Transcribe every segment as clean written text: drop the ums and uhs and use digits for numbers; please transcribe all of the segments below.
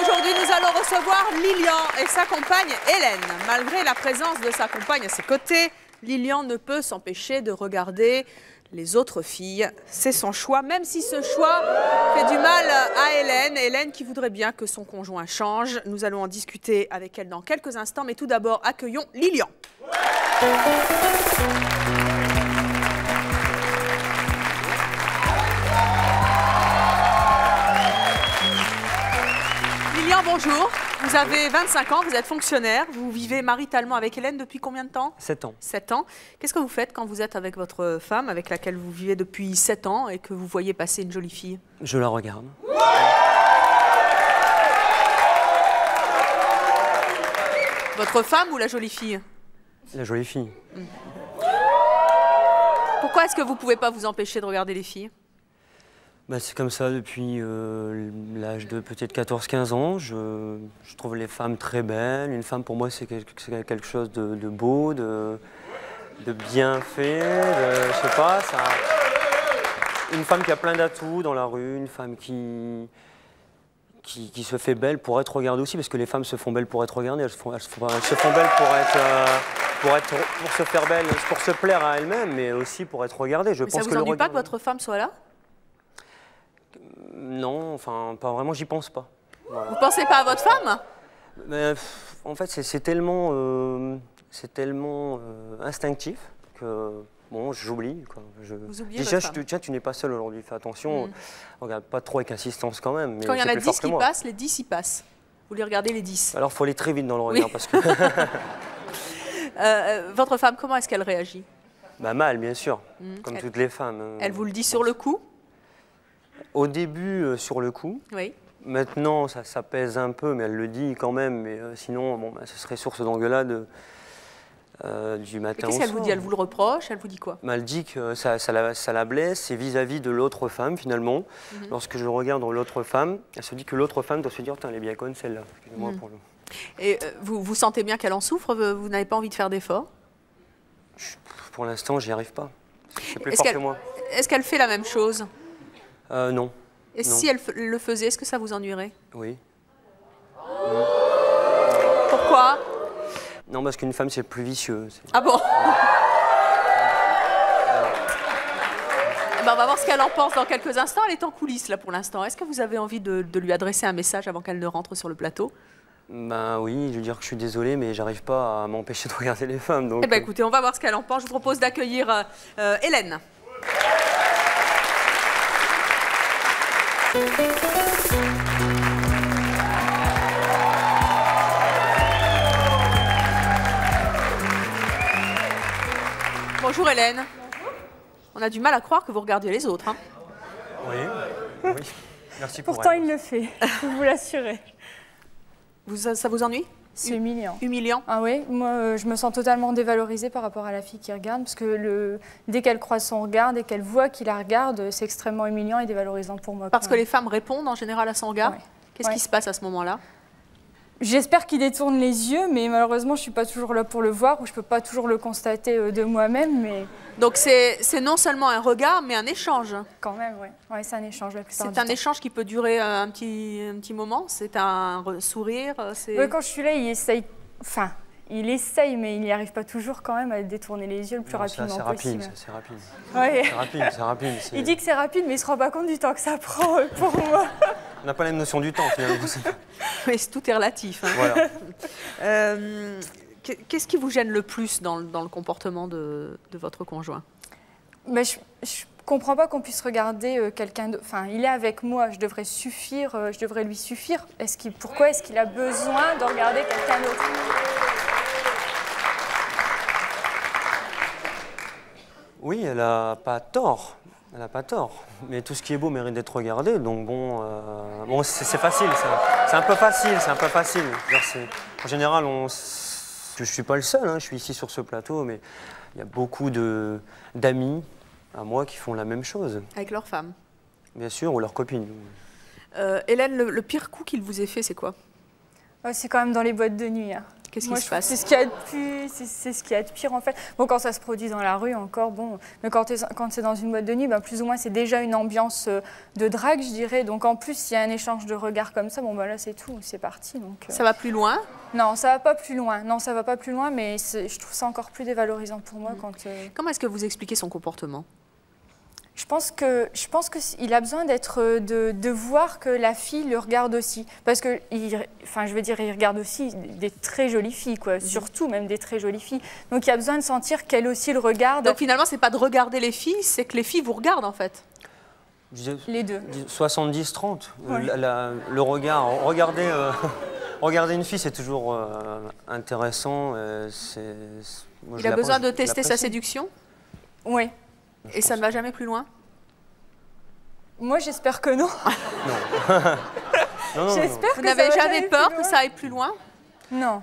aujourd'hui, nous allons recevoir Lilian et sa compagne Hélène. Malgré la présence de sa compagne à ses côtés, Lilian ne peut s'empêcher de regarder les autres filles. C'est son choix, même si ce choix fait du mal à Hélène. Hélène qui voudrait bien que son conjoint change. Nous allons en discuter avec elle dans quelques instants, mais tout d'abord, accueillons Lilian. Lilian, bonjour. Vous avez 25 ans, vous êtes fonctionnaire, vous vivez maritalement avec Hélène depuis combien de temps? 7 ans. 7 ans. Qu'est-ce que vous faites quand vous êtes avec votre femme, avec laquelle vous vivez depuis 7 ans et que vous voyez passer une jolie fille? Je la regarde. Votre femme ou la jolie fille? La jolie fille. Pourquoi est-ce que vous ne pouvez pas vous empêcher de regarder les filles? Bah, c'est comme ça depuis l'âge de peut-être 14-15 ans. Je trouve les femmes très belles. Une femme, pour moi, c'est quelque chose de beau, de bien fait. Je sais pas, une femme qui a plein d'atouts dans la rue, une femme qui se fait belle pour être regardée aussi, parce que les femmes se font belles pour être regardées. Elles se font belles pour se faire belle, pour se plaire à elles-mêmes, mais aussi pour être regardées. Ça ne vous ennuie pas que votre femme soit là? Non, enfin, pas vraiment, j'y pense pas. Voilà. Vous ne pensez pas à votre femme? Mais, en fait, c'est tellement, instinctif que bon, j'oublie. Vous oubliez déjà, votre femme. tiens, tu n'es pas seul aujourd'hui, fais attention. Regarde pas trop avec insistance quand même. Mais quand il y en a plus fort 10 que qui moi. passent, les 10 y passent. Vous les regardez les 10. Alors, il faut aller très vite dans le regard. Oui. Parce que votre femme, comment est-ce qu'elle réagit? bah, mal, bien sûr, comme toutes les femmes. Elle vous le dit sur le coup? Au début, sur le coup. Oui. Maintenant, ça pèse un peu, mais elle le dit quand même. Mais sinon, bon, bah, ce serait source d'engueulade du matin au soir. Qu'est-ce qu'elle vous dit? Elle vous le reproche? Elle vous dit quoi? Elle dit que ça la blesse, c'est vis-à-vis de l'autre femme, finalement. Lorsque je regarde l'autre femme, elle se dit que l'autre femme doit se dire « Tiens, elle est bien conne, celle-là. » Excusez-moi pour le... Et vous sentez bien qu'elle en souffre? Vous n'avez pas envie de faire d'efforts? Pour l'instant, j'y arrive pas. C'est plus fort que moi. Est-ce qu'elle fait la même chose? Non. Et non. si elle le faisait, est-ce que ça vous ennuierait? Oui. Pourquoi? Non, parce qu'une femme, c'est plus vicieux. Ah bon? Ben, on va voir ce qu'elle en pense dans quelques instants. Elle est en coulisses, là, pour l'instant. Est-ce que vous avez envie de lui adresser un message avant qu'elle ne rentre sur le plateau? Ben oui, lui dire que je suis désolé, mais j'arrive pas à m'empêcher de regarder les femmes. Donc... Eh ben, écoutez, on va voir ce qu'elle en pense. Je vous propose d'accueillir Hélène. Bonjour Hélène. Bonjour. On a du mal à croire que vous regardiez les autres. Hein. Oui, oui. Merci pour Pourtant, il le fait, je peux vous l'assurer. Ça vous ennuie? C'est humiliant. Humiliant? Ah oui, moi, je me sens totalement dévalorisée par rapport à la fille qui regarde, parce que dès qu'elle croise son regard, dès qu'elle voit qu'il la regarde, c'est extrêmement humiliant et dévalorisant pour moi. Parce que les femmes répondent en général à son regard? Ouais. Qu'est-ce qui se passe à ce moment-là? J'espère qu'il détourne les yeux, mais malheureusement, je ne suis pas toujours là pour le voir, ou je ne peux pas toujours le constater de moi-même. Mais... Donc c'est non seulement un regard, mais un échange. Quand même, oui. Ouais, c'est un échange. C'est un échange qui peut durer un petit moment? C'est un sourire? Ouais, quand je suis là, il essaye... Enfin, il essaye, mais il n'y arrive pas toujours quand même à détourner les yeux le plus rapidement possible. C'est rapide. Ouais. C'est rapide. Il dit que c'est rapide, mais il ne se rend pas compte du temps que ça prend pour moi. On n'a pas la même notion du temps, finalement. Mais tout est relatif. Hein. Voilà. Qu'est-ce qui vous gêne le plus dans le comportement de votre conjoint? Mais je comprends pas qu'on puisse regarder quelqu'un d'autre. Enfin, il est avec moi, je devrais lui suffire. Pourquoi est-ce qu'il a besoin de regarder quelqu'un d'autre? Oui, elle n'a pas tort. Elle n'a pas tort. Mais tout ce qui est beau mérite d'être regardé. Donc bon, c'est facile. C'est un peu facile. En général, je ne suis pas le seul. Hein, je suis ici sur ce plateau, mais il y a beaucoup d'amis à moi qui font la même chose. Avec leurs femmes? Bien sûr, ou leurs copines. Hélène, le pire coup qu'il vous ait fait, c'est quoi? C'est quand même dans les boîtes de nuit. Hein. Qu'est-ce qui Moi, se je trouve que passe? c'est ce qu'il y a de plus, c'est ce qu'il y a de pire en fait. Bon, quand ça se produit dans la rue encore, bon, mais quand c'est dans une boîte de nuit, ben, plus ou moins c'est déjà une ambiance de drague, je dirais. Donc en plus, s'il y a un échange de regards comme ça, bon ben là c'est tout, c'est parti. Donc, Ça va plus loin? Non, ça va pas plus loin. Non, ça va pas plus loin, mais je trouve ça encore plus dévalorisant pour moi quand. Comment est-ce que vous expliquez son comportement? Je pense qu'il a besoin de voir que la fille le regarde aussi. Parce que, enfin, je veux dire, il regarde aussi des très jolies filles, quoi. Surtout même des très jolies filles. Donc il a besoin de sentir qu'elle aussi le regarde. Donc finalement, c'est pas de regarder les filles, c'est que les filles vous regardent en fait. Les deux. 70-30. Ouais. Le regard. Regarder une fille, c'est toujours intéressant. Moi, Il je a besoin de l'apprécie. tester sa séduction? Oui. Et ça ne va jamais plus loin? Moi, j'espère que non. Non, J'espère Vous que ça n'avez va jamais plus peur loin. que ça aille plus loin? Non.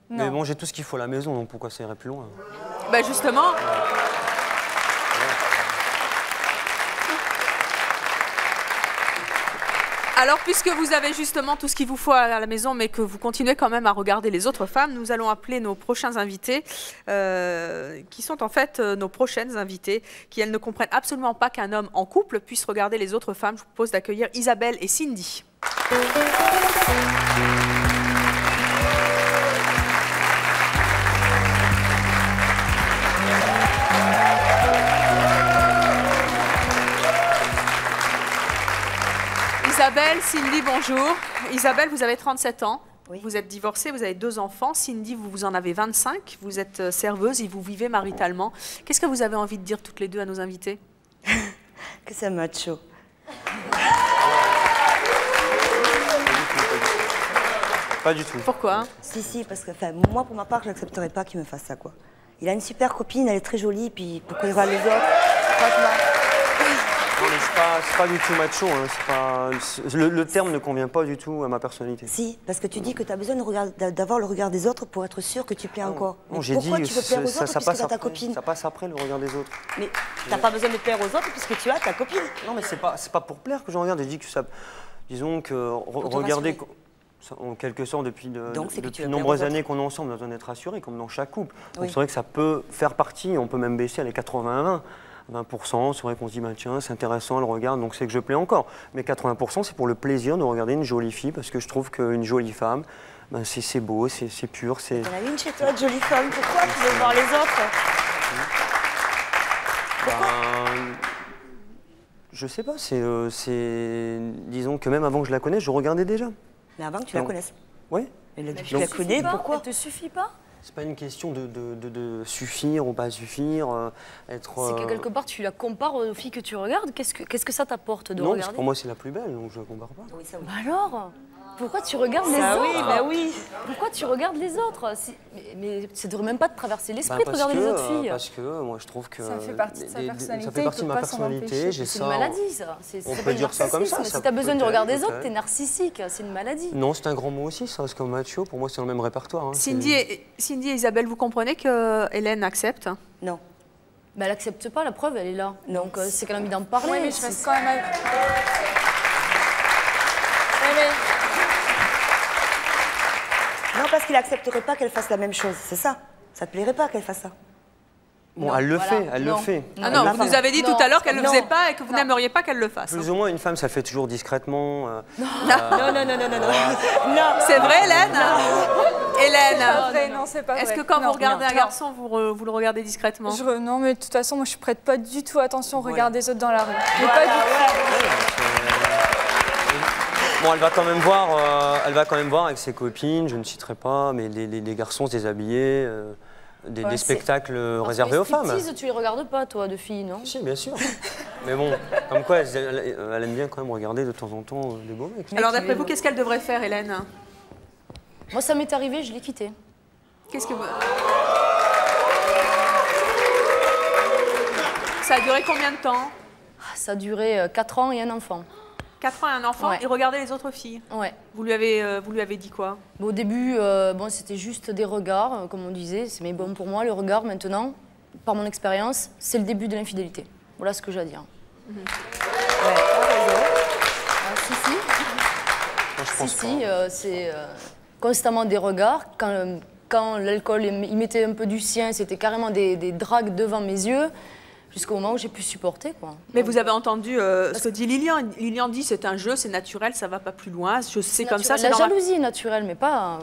Mais Non. bon, j'ai tout ce qu'il faut à la maison, donc pourquoi ça irait plus loin? Ben justement. Alors, puisque vous avez justement tout ce qu'il vous faut à la maison, mais que vous continuez quand même à regarder les autres femmes, nous allons appeler nos prochains invités, qui sont en fait nos prochaines invitées, qui elles ne comprennent absolument pas qu'un homme en couple puisse regarder les autres femmes. Je vous propose d'accueillir Isabelle et Cindy. Isabelle, Cindy, bonjour. Isabelle, vous avez 37 ans. Oui. Vous êtes divorcée, vous avez 2 enfants. Cindy, vous en avez 25. Vous êtes serveuse et vous vivez maritalement. Qu'est-ce que vous avez envie de dire toutes les deux à nos invités? Que c'est macho. Pas du tout. Pourquoi? Si, parce que moi, pour ma part, je n'accepterais pas qu'il me fasse ça, quoi. Il a une super copine, elle est très jolie, puis pourquoi il va les autres? Franchement. Non, mais c'est pas du tout macho. Hein. Le terme ne convient pas du tout à ma personnalité. Si, parce que tu dis que tu as besoin d'avoir le regard des autres pour être sûr que tu plais encore. Non, Mais j'ai pourquoi dit tu veux plaire aux autres puisque tu passe as ta après. copine? Ça passe après le regard des autres. Mais t'as pas besoin de plaire aux autres puisque tu as ta copine. Non, mais c'est pas pour plaire que je regarde. J'ai dit que ça. Disons que te regarder. rassurer. En quelque sorte, depuis de Donc, c'est que tu depuis veux de plaire nombreuses aux autres. années qu'on est ensemble, on a besoin d'être rassuré, comme dans chaque couple. Donc Oui. c'est vrai que ça peut faire partie, on peut même baisser à les 80-20. 20%, c'est vrai qu'on se dit, bah, tiens, c'est intéressant, elle regarde, donc c'est que je plais encore. Mais 80%, c'est pour le plaisir de regarder une jolie fille, parce que je trouve qu'une jolie femme, ben, c'est beau, c'est pur, c'est... T'en as une chez toi, de jolie femme, pourquoi tu veux voir les autres? Ben, je sais pas, disons que même avant que je la connaisse, je regardais déjà. Mais avant que tu la Non. connaisses. Oui. Mais là, tu Donc- la connais, pourquoi? Elle te suffit pas? C'est pas une question de suffire ou pas suffire, être... C'est que quelque part tu la compares aux filles que tu regardes. Qu'est-ce que ça t'apporte de Non, parce que regarder? pour moi c'est la plus belle, donc je ne compare pas. Oui, ça oui. Bah alors, pourquoi tu regardes les Ah autres? oui, bah oui. Pourquoi tu regardes les autres? Mais ça devrait même pas te traverser l'esprit de Parce regarder que, les autres filles. Parce que moi je trouve que... Ça fait partie de sa personnalité, Ça fait partie de il ma peut pas s'en personnalité, empêcher. j'ai C'est ça... une maladie, ça. On s'appelle peut dire ça comme narcissisme. ça, Si t'as besoin de peut-être, regarder les autres, peut-être. t'es narcissique. C'est une maladie. Non, c'est un grand mot aussi, ça, c'est comme macho, pour moi c'est dans le même répertoire. Hein, Cindy et Isabelle, vous comprenez que Hélène accepte? Non. Mais elle accepte pas, la preuve, elle est là. Non. Donc c'est qu'elle a envie d'en parler. Oui, mais je reste quand même. Ouais, mais Non, parce qu'il accepterait pas qu'elle fasse la même chose, c'est ça. Ça te plairait pas qu'elle fasse ça. Bon, Non, elle le voilà. fait, elle le Non. fait. Ah non, vous nous avez dit tout à l'heure qu'elle ne le Non. faisait pas et que vous Non. n'aimeriez pas qu'elle le fasse. Plus ou moins, une femme, ça le fait toujours discrètement. Non. C'est vrai, Hélène? Hélène, pas vrai, non, c'est pas vrai. est-ce que quand Non, vous regardez non, un non. garçon, vous le regardez discrètement? Non, mais de toute façon, moi, je prête pas du tout attention au regard des autres dans la rue. Mais pas du tout. Bon, elle va quand même voir avec ses copines, je ne citerai pas, mais les garçons se déshabiller, des Ouais, spectacles Parce réservés que aux les femmes. striptease, tu les regardes pas, toi, de filles, non? Si, bien sûr. Mais bon, comme quoi, elle aime bien quand même regarder de temps en temps des beaux mecs. Alors d'après vous, qu'est-ce qu'elle devrait faire, Hélène? Moi, ça m'est arrivé, je l'ai quitté. Qu'est-ce que vous... Ça a duré combien de temps? Ça a duré 4 ans et un enfant. 4 ans et un enfant, Ouais. et regardez les autres filles. Ouais. Vous lui avez dit quoi? Bon, au début, bon, c'était juste des regards, comme on disait. Mais bon, pour moi, le regard, maintenant, par mon expérience, c'est le début de l'infidélité. Voilà ce que j'ai à dire. Ouais, t'as raison. Si, si. Moi, je pense Si, c'est constamment des regards. quand l'alcool, il mettait un peu du sien, c'était carrément des dragues devant mes yeux, jusqu'au moment où j'ai pu supporter, quoi. Mais vous avez entendu ce que dit Lilian. Lilian dit c'est un jeu, c'est naturel, ça va pas plus loin. Je sais comme ça, c'est la normal. jalousie est naturelle, mais pas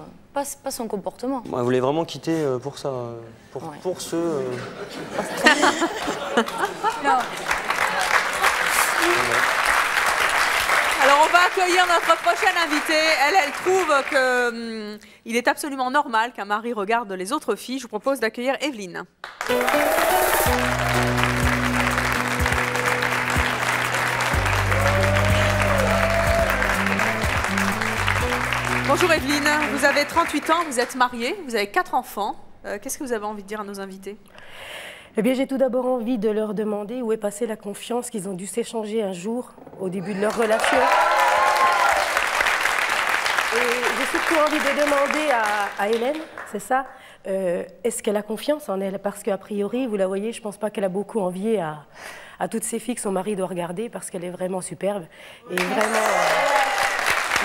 son comportement. Moi, elle voulait vraiment quitter pour ça, pour ce... Non. Alors on va accueillir notre prochaine invitée. Elle trouve que il est absolument normal qu'un mari regarde les autres filles. Je vous propose d'accueillir Evelyne. Bonjour Evelyne, vous avez 38 ans, vous êtes mariée, vous avez 4 enfants. Qu'est-ce que vous avez envie de dire à nos invités? Eh bien, j'ai tout d'abord envie de leur demander où est passée la confiance qu'ils ont dû s'échanger un jour au début de leur relation. Et j'ai surtout envie de demander à Hélène, c'est ça, est-ce qu'elle a confiance en elle? Parce qu'a priori, vous la voyez, je ne pense pas qu'elle a beaucoup envié à toutes ces filles que son mari doit regarder parce qu'elle est vraiment superbe. Et vraiment,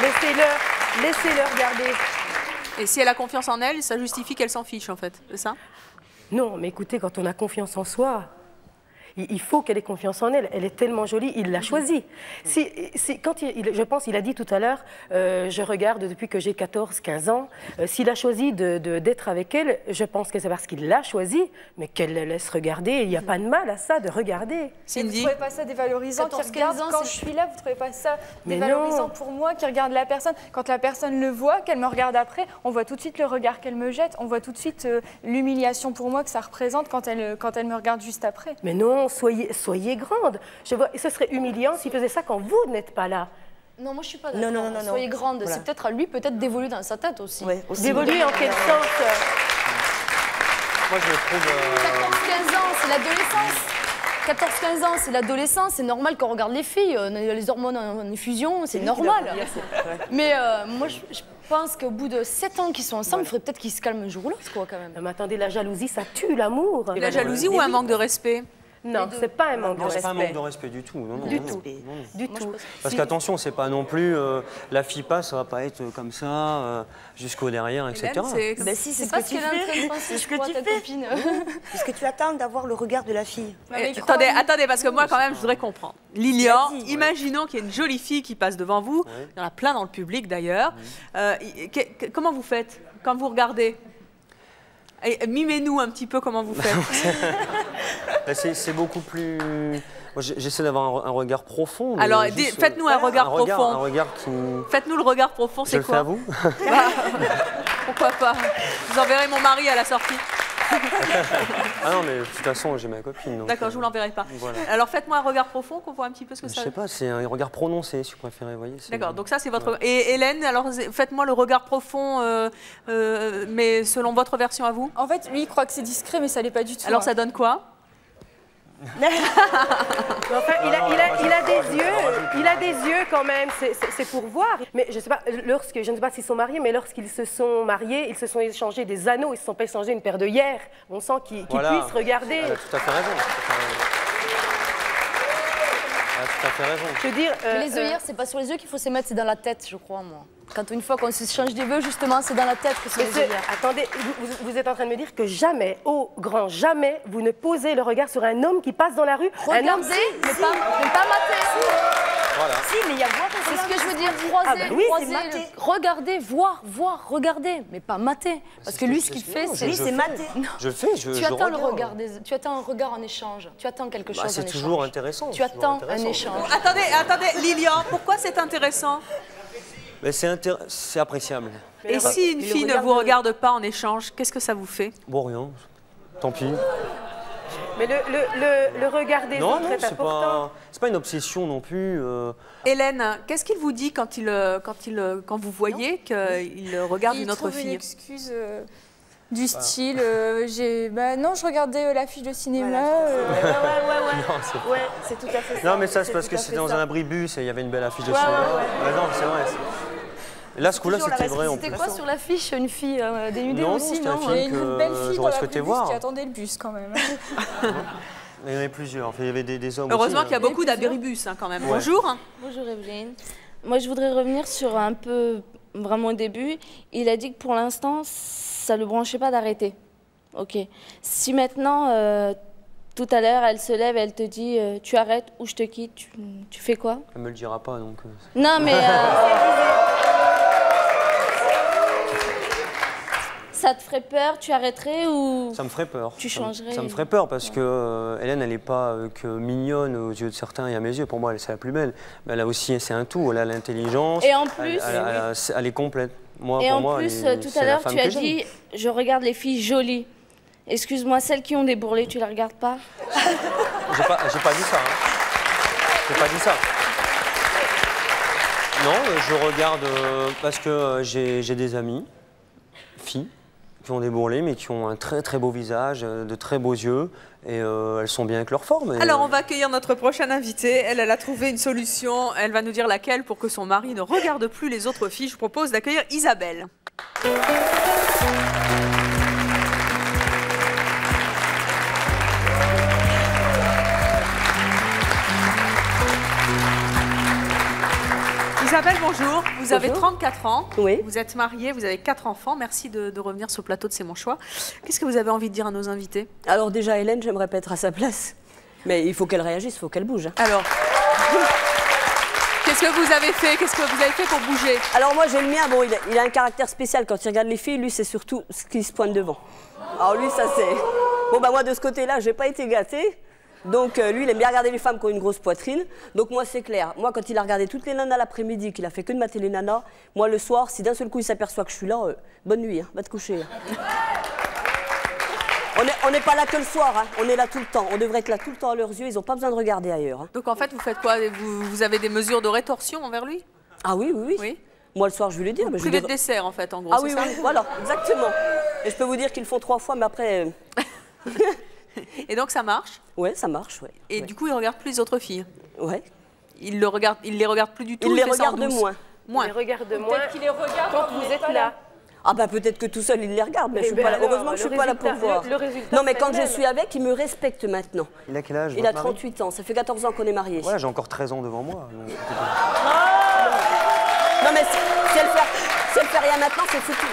laissez-le regarder. Et si elle a confiance en elle, ça justifie qu'elle s'en fiche en fait, c'est ça? Non, mais écoutez, quand on a confiance en soi, il faut qu'elle ait confiance en elle. Elle est tellement jolie, il l'a choisie. Je pense qu'il a dit tout à l'heure, je regarde depuis que j'ai 14-15 ans. S'il a choisi d'être avec elle, je pense que c'est parce qu'il l'a choisie, mais qu'elle le laisse regarder. Il n'y a pas de mal à ça, de regarder. Vous ne trouvez pas ça dévalorisant qui regarde quand je suis là, vous ne trouvez pas ça Mais dévalorisant non. pour moi qui regarde la personne? Quand la personne le voit, qu'elle me regarde après, on voit tout de suite le regard qu'elle me jette, on voit tout de suite l'humiliation pour moi que ça représente quand elle me regarde juste après. Mais non, soyez grande. Ce serait humiliant s'il faisait ça quand vous n'êtes pas là. Non, moi je suis pas d'accord. Non. Soyez grande, Voilà. c'est peut-être à lui d'évoluer dans sa tête aussi. Ouais, aussi. D'évoluer en quel sens? Moi, je le trouve... 14-15 ans, c'est l'adolescence. 14-15 ans, c'est l'adolescence, c'est normal qu'on regarde les filles, les hormones en effusion, c'est normal. Mais moi, je pense qu'au bout de 7 ans qu'ils sont ensemble, il faudrait peut-être qu'ils se calment un jour ou l'autre, quoi, quand même. Mais attendez, la jalousie, ça tue l'amour. Et la jalousie ou un manque de respect? Non, c'est pas un manque de Non, c'est respect. pas un manque de respect du tout. Non, Du non, tout. non. Du tout. Parce qu'attention, c'est pas non plus la fille passe, ça va pas être comme ça jusqu'au derrière, etc. Hélène, c'est- Ben si, c'est C'est ce pas que ce tu qu'elle est en train de fais. penser, C'est je ce que crois, tu ta fais. copine. Parce que tu attends d'avoir le regard de la fille. Attendez, parce que moi, quand même, je voudrais comprendre. Lilian, Vas-y. imaginons qu'il y ait une jolie fille qui passe devant vous. Ouais. Il y en a plein dans le public, d'ailleurs. Comment vous faites quand vous regardez? Et mimez-nous un petit peu comment vous faites. C'est beaucoup plus... Moi, j'essaie d'avoir un regard profond. mais Alors, juste, faites-nous un regard profond. Un regard qui... Faites-nous le regard profond, Je c'est le fais quoi? à vous? Pourquoi pas? Je vous enverrai mon mari à la sortie. Ah non, mais de toute façon, j'ai ma copine. donc, D'accord, je vous l'enverrai pas. Voilà. Alors, faites-moi un regard profond, qu'on voit un petit peu ce que Je ça... sais pas, c'est un regard prononcé, si vous préférez, vous voyez. D'accord, donc ça c'est votre... Et Hélène, alors faites-moi le regard profond, mais selon votre version à vous. En fait, lui, il croit que c'est discret, mais ça l'est pas du tout. Alors hein. ça donne quoi? Mais enfin, il a des yeux quand même, c'est pour voir. Mais je sais pas, je ne sais pas s'ils sont mariés, mais lorsqu'ils se sont mariés, ils se sont échangés des anneaux, ils ne se sont pas échangés une paire d'œillères. On sent qu'ils puissent regarder. Elle a tout à fait raison. Elle a tout à fait raison. Je veux dire, Mais les œillères, c'est pas sur les yeux qu'il faut se mettre, c'est dans la tête, je crois, moi. Quand une fois qu'on se change des vœux, justement, c'est dans la tête que c'est les œillères. attendez, vous êtes en train de me dire que jamais, au grand jamais, vous ne posez le regard sur un homme qui passe dans la rue. Un homme, Regardez, mais pas mater. Voilà. Si, mais il y a voir. C'est ce que je veux dire, croiser, Ah bah oui, c'est croiser, mater. regarder, voir, regarder, mais pas mater. Parce que lui, ce qu'il fait, non, c'est... Oui, c'est maté. Je le fais, je Tu attends le regarde. regard, tu attends un regard en échange, tu attends quelque chose Bah, en c'est échange. toujours intéressant. Tu c'est toujours attends un intéressant. échange. Attendez, Lilian, pourquoi c'est intéressant? Mais c'est appréciable. Et si une fille ne vous regarde pas en échange, qu'est-ce que ça vous fait? Bon, rien. Tant pis. Mais le regard des Non, autres non, est c'est important. pas une obsession non plus. Hélène, qu'est-ce qu'il vous dit quand vous voyez qu'il regarde Il une autre trouve une fille? excuse du style, non, je regardais l'affiche de cinéma. Ouais, c'est tout à fait ça. Non, mais ça, c'est parce tout que à c'était fait dans ça. un abribus et il y avait une belle affiche de cinéma. Ouais, non, c'est vrai. Là, ce coup-là, toujours la c'était vrai en plus. C'était quoi sur l'affiche? Une fille dénudée Non, aussi, c'était un non film. Il y a une belle fille dans j'aurais la souhaité bus voir. qui attendait le bus quand même. Il y en avait plusieurs. Enfin, il y avait des hommes Heureusement aussi, qu'il y a beaucoup d'abribus quand même. Bonjour. Bonjour Evelyne. Moi, je voudrais revenir sur un peu vraiment au début, il a dit que pour l'instant, ça ne le branchait pas d'arrêter. Ok. Si maintenant, tout à l'heure, elle se lève et elle te dit tu arrêtes ou je te quitte, tu fais quoi? Elle me le dira pas, donc... Non, mais... ça te ferait peur, tu arrêterais ou... Ça me ferait peur. Tu changerais? Ça me ferait peur parce que Hélène, elle n'est pas que mignonne aux yeux de certains et à mes yeux. Pour moi, c'est la plus belle. Mais elle a aussi, c'est un tout. Elle a l'intelligence. Et en plus... Elle est complète. Moi, et pour en moi, plus, tout à l'heure, tu as dit, je regarde les filles jolies. Excuse-moi, celles qui ont des bourrelets, tu les regardes pas? J'ai pas dit ça. J'ai pas dit ça. Non, je regarde parce que j'ai des amis, filles, qui ont des bourrelets, mais qui ont un très très beau visage, de très beaux yeux, et elles sont bien avec leur forme. Alors, on va accueillir notre prochaine invitée. Elle a trouvé une solution. Elle va nous dire laquelle pour que son mari ne regarde plus les autres filles. Je vous propose d'accueillir Isabelle. Isabelle, bonjour. Vous avez 34 ans. Oui. Vous êtes mariée, vous avez 4 enfants. Merci de revenir sur le plateau de C'est mon choix. Qu'est-ce que vous avez envie de dire à nos invités? Alors déjà, Hélène, j'aimerais pas être à sa place. Mais il faut qu'elle réagisse, il faut qu'elle bouge. Alors, qu'est-ce que vous avez fait? Qu'est-ce que vous avez fait pour bouger? Alors moi, j'ai le mien. Bon, il a un caractère spécial. Quand il regarde les filles, lui, c'est surtout ce qui se pointe devant. Alors lui, ça c'est... Bon, bah moi, de ce côté-là, j'ai pas été gâtée. Donc lui, il aime bien regarder les femmes qui ont une grosse poitrine. Donc moi, c'est clair. Moi, quand il a regardé toutes les nanas l'après-midi, qu'il a fait que de mater les nanas, moi, le soir, si d'un seul coup, il s'aperçoit que je suis là, bonne nuit, hein, va te coucher. On n'est pas là que le soir, hein. On est là tout le temps. On devrait être là tout le temps à leurs yeux, ils n'ont pas besoin de regarder ailleurs. Hein. Donc en fait, vous faites quoi? Vous avez des mesures de rétorsion envers lui? Ah oui, oui, oui. Oui. Moi, le soir, je vais lui dire. Vous privez de dessert, en fait, en gros, Ah c'est oui, ça? oui, voilà, exactement. Et je peux vous dire qu'ils le font 3 fois, mais après... Et donc ça marche? Ouais, ça marche, ouais. Et du coup, il ne regarde plus les autres filles? Ouais. Il les regarde plus du tout? Il les regarde moins. Moins. Il les regarde moins qu'il les regarde quand vous êtes là. Ah bah peut-être que tout seul il les regarde, mais je suis pas là. Heureusement que je suis pas là pour voir. Non mais quand je suis avec, il me respecte maintenant. Il a quel âge? Il a 38 ans, ça fait 14 ans qu'on est mariés. Ouais, j'ai encore 13 ans devant moi. Donc... Non mais si elle fait rien maintenant, c'est foutu.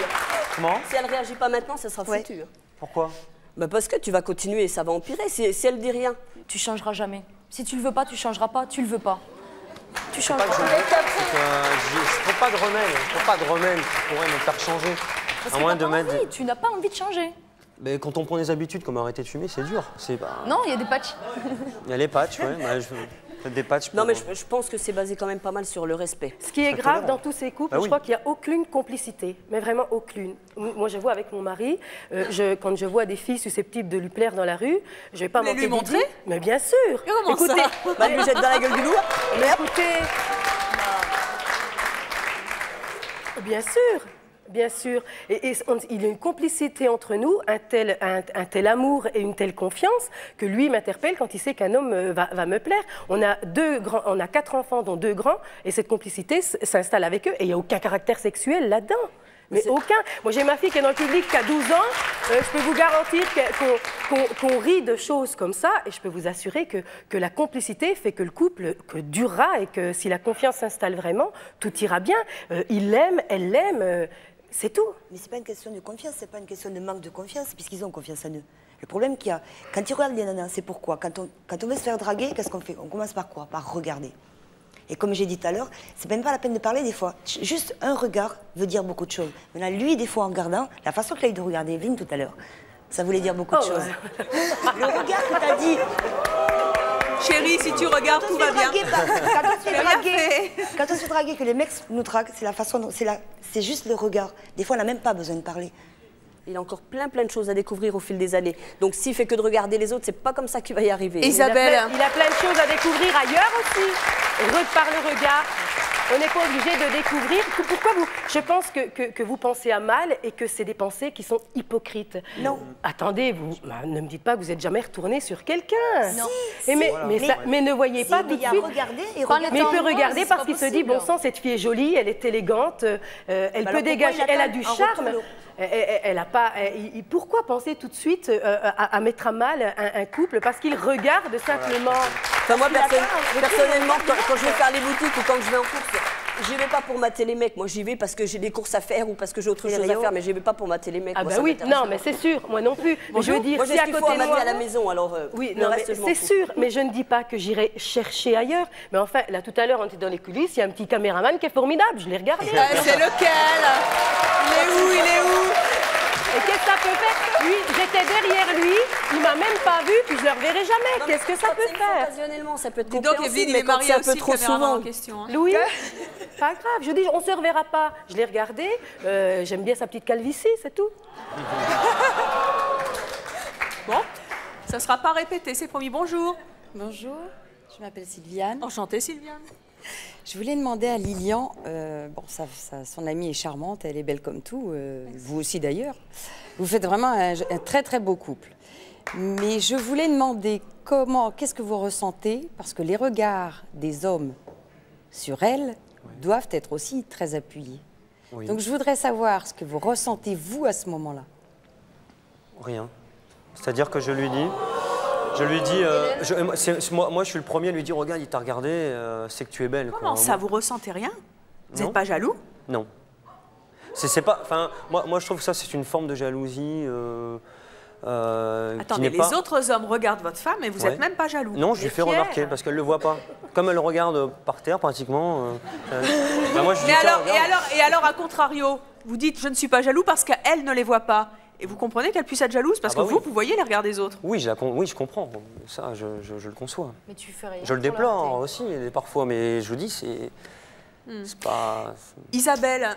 Comment? Si elle réagit pas maintenant, ça sera foutu. Pourquoi? Bah parce que tu vas continuer et ça va empirer si elle dit rien. Tu changeras jamais. Si tu le veux pas, tu changeras pas. Tu le veux pas. Tu changeras pas. Je ne trouve pas de remède. Je trouve pas de remède qui pourrait me faire changer. Parce que tu n'as pas envie de changer. Mais quand on prend des habitudes comme arrêter de fumer, c'est dur. Non, il y a des patchs. Il y a les patchs, ouais. Bah, des patchs pour... Non, mais je pense que c'est basé quand même pas mal sur le respect. Ce qui est grave dans tous ces couples, je crois qu'il n'y a aucune complicité, mais vraiment aucune. Moi, je vois avec mon mari, quand je vois des filles susceptibles de lui plaire dans la rue, je ne vais pas manquer lui montrer. Mais bien sûr. Écoutez, bah, lui jette dans la gueule du loup. Mais écoutez, bien sûr. Bien sûr. Et il y a une complicité entre nous, un tel amour et une telle confiance que lui m'interpelle quand il sait qu'un homme va me plaire. On a 4 enfants, dont 2 grands, et cette complicité s'installe avec eux. Et il n'y a aucun caractère sexuel là-dedans. Mais aucun. Moi, j'ai ma fille qui est dans le public qui a 12 ans. Je peux vous garantir qu'on rit de choses comme ça. Et je peux vous assurer que la complicité fait que le couple durera et que si la confiance s'installe vraiment, tout ira bien. Il l'aime, elle l'aime. C'est tout. Mais c'est pas une question de confiance, c'est pas une question de manque de confiance, puisqu'ils ont confiance en eux. Le problème qu'il y a, quand ils regardent les nanas, c'est pourquoi quand on veut se faire draguer, qu'est-ce qu'on fait? On commence par quoi? Par regarder. Et comme j'ai dit tout à l'heure, c'est même pas la peine de parler des fois. Juste un regard veut dire beaucoup de choses. Maintenant, lui, des fois, en regardant, la façon qu'il a eu de regarder Evelyne tout à l'heure, ça voulait dire beaucoup de choses. Le regard que t'as dit... Chérie, si tu regardes, tout va bien. Quand on se fait draguer, que les mecs nous draguent, c'est la façon dont... C'est juste le regard. Des fois, on n'a même pas besoin de parler. Il a encore plein de choses à découvrir au fil des années. Donc s'il fait que de regarder les autres, c'est pas comme ça qu'il va y arriver. Isabelle. Il a plein de choses à découvrir ailleurs aussi. Par le regard. On n'est pas obligé de découvrir. Pourquoi je pense que vous pensez à mal et que c'est des pensées qui sont hypocrites. Non. Attendez, ne me dites pas que vous n'êtes jamais retourné sur quelqu'un. Non. Mais ne voyez pas tout de suite. Mais il peut regarder parce qu'il se dit, bon sang, cette fille est jolie, elle est élégante, elle peut dégager, elle a du charme. Elle a pas. Pourquoi penser tout de suite à mettre à mal un couple? Parce qu'il regarde simplement. Enfin, moi, personnellement, quand je vais faire les boutiques ou quand je vais en course, j'y vais pas pour mater les mecs. Moi, j'y vais parce que j'ai des courses à faire ou parce que j'ai autre chose à faire, mais j'y vais pas pour mater les mecs. Ah moi, bah ça oui, m'intéresse non, pas. mais c'est sûr, moi non plus. Mais je veux dire, moi, j'ai si ce à qu'il faut côté à de mater moi... à la maison, alors Oui, le non, reste, mais je m'en c'est fous. sûr, mais je ne dis pas que j'irai chercher ailleurs. Mais enfin, là, tout à l'heure, on était dans les coulisses, il y a un petit caméraman qui est formidable, je l'ai regardé. C'est lequel? Il est où? Il est où? Et qu'est-ce que ça peut faire? Lui, j'étais derrière lui, il m'a même pas vu, puis je le reverrai jamais. Qu'est-ce que ça peut faire? Occasionnellement, ça peut être Dis donc, compréhensible, Evelyne, il mais est quand marié c'est un aussi, peu trop le caméraman souvent. en question. Hein. Louis, pas grave, je dis, on se reverra pas. Je l'ai regardé, j'aime bien sa petite calvitie, c'est tout. Bon, ça ne sera pas répété, c'est promis. Bonjour. Bonjour, je m'appelle Sylviane. Enchantée, Sylviane. Je voulais demander à Lilian, son amie est charmante, elle est belle comme tout, vous aussi d'ailleurs. Vous faites vraiment un très très beau couple. Mais je voulais demander qu'est-ce que vous ressentez, parce que les regards des hommes sur elle doivent être aussi très appuyés. Oui. Donc je voudrais savoir ce que vous ressentez vous à ce moment-là. Rien. C'est-à-dire que je lui dis, moi je suis le premier à lui dire, regarde, il t'a regardé, c'est que tu es belle. Comment quoi. ça, vous ressentez rien? Vous Non. n'êtes pas jaloux? Non. C'est pas, enfin, moi je trouve que ça c'est une forme de jalousie. Attendez, les autres hommes regardent votre femme et vous n'êtes même pas jaloux. Non, je lui fais remarquer parce qu'elle ne le voit pas. Comme elle regarde par terre pratiquement. Moi, je lui dis, tiens, regarde. Et alors, à contrario, vous dites je ne suis pas jaloux parce qu'elle ne les voit pas. Et vous comprenez qu'elle puisse être jalouse parce Ah bah que vous voyez les regards des autres. Oui, je comprends. Ça, je le conçois. Mais tu fais rien. Je le déplore aussi parfois, mais je vous dis, c'est pas... Isabelle,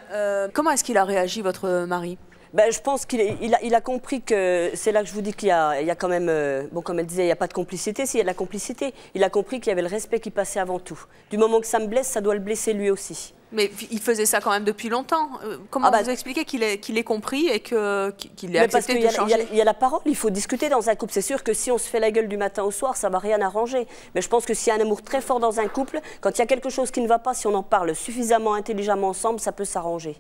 comment est-ce qu'il a réagi, votre mari? Ben, je pense qu'il a compris que c'est là que je vous dis qu'il y a quand même, bon, comme elle disait, il n'y a pas de complicité, s'il y a de la complicité. Il a compris qu'il y avait le respect qui passait avant tout. Du moment que ça me blesse, ça doit le blesser lui aussi. Mais il faisait ça quand même depuis longtemps. Comment vous expliquez qu'il ait compris et qu'il ait accepté de changer? Il y a la parole, il faut discuter dans un couple. C'est sûr que si on se fait la gueule du matin au soir, ça ne va rien arranger. Mais je pense que s'il y a un amour très fort dans un couple, quand il y a quelque chose qui ne va pas, si on en parle suffisamment intelligemment ensemble, ça peut s'arranger.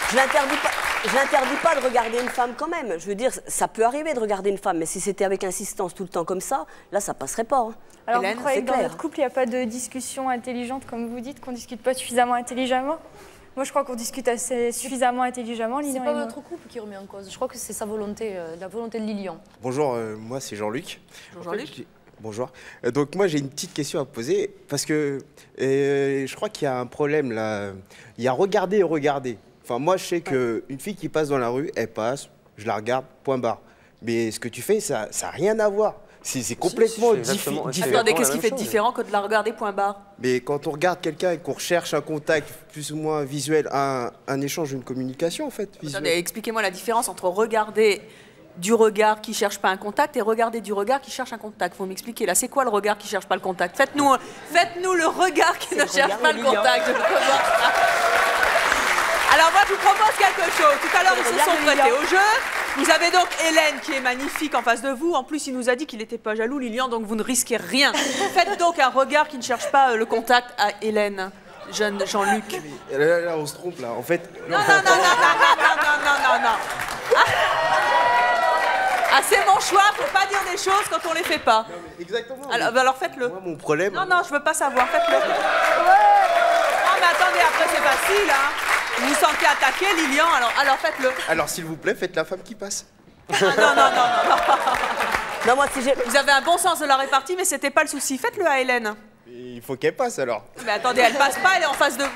Je n'interdis pas de regarder une femme quand même. Je veux dire, ça peut arriver de regarder une femme, mais si c'était avec insistance tout le temps comme ça, là, ça passerait pas. Hein. Alors, Hélène, vous croyez que dans clair. notre couple, il n'y a pas de discussion intelligente, comme vous dites, qu'on ne discute pas suffisamment intelligemment? Moi, je crois qu'on discute assez suffisamment intelligemment, C'est Lilian pas et moi. votre couple qui remet en cause. Je crois que c'est sa volonté, la volonté de Lilian. Bonjour, moi c'est Jean-Luc. Bonjour Jean-Luc. Bonjour. Donc moi j'ai une petite question à poser parce que je crois qu'il y a un problème là. Il y a regarder et regarder. Enfin moi je sais qu'une fille qui passe dans la rue, elle passe, je la regarde, point barre. Mais ce que tu fais, ça n'a rien à voir. C'est complètement différent. Attendez, qu'est-ce qui fait différent que de la regarder point barre? Mais quand on regarde quelqu'un et qu'on recherche un contact plus ou moins visuel, un échange, une communication en fait. Attendez, expliquez-moi la différence entre regarder du regard qui cherche pas un contact et regarder du regard qui cherche un contact. Faut m'expliquer là, c'est quoi le regard qui cherche pas le contact? Faites-nous le regard qui ne cherche pas le contact. Je veux voir ça. Alors moi je vous propose quelque chose. Tout à l'heure ils se sont prêtés au jeu. Vous avez donc Hélène qui est magnifique en face de vous. En plus il nous a dit qu'il n'était pas jaloux, Lilian, donc vous ne risquez rien. Faites donc un regard qui ne cherche pas le contact à Hélène. Jeune Jean-Luc. Là on se trompe là, en fait. Non. Ah, c'est mon choix, faut pas dire des choses quand on les fait pas. Exactement. Alors faites-le. Moi, mon problème. Non, je veux pas savoir, faites-le. Non, mais attendez, après c'est facile, hein. Vous vous sentez attaqué, Lilian, alors faites-le. Alors s'il vous plaît, faites la femme qui passe. Non. Non, moi, si Vous avez un bon sens de la répartie, mais c'était pas le souci. Faites-le à Hélène. Il faut qu'elle passe alors. Mais attendez, elle passe pas, elle est en face de vous.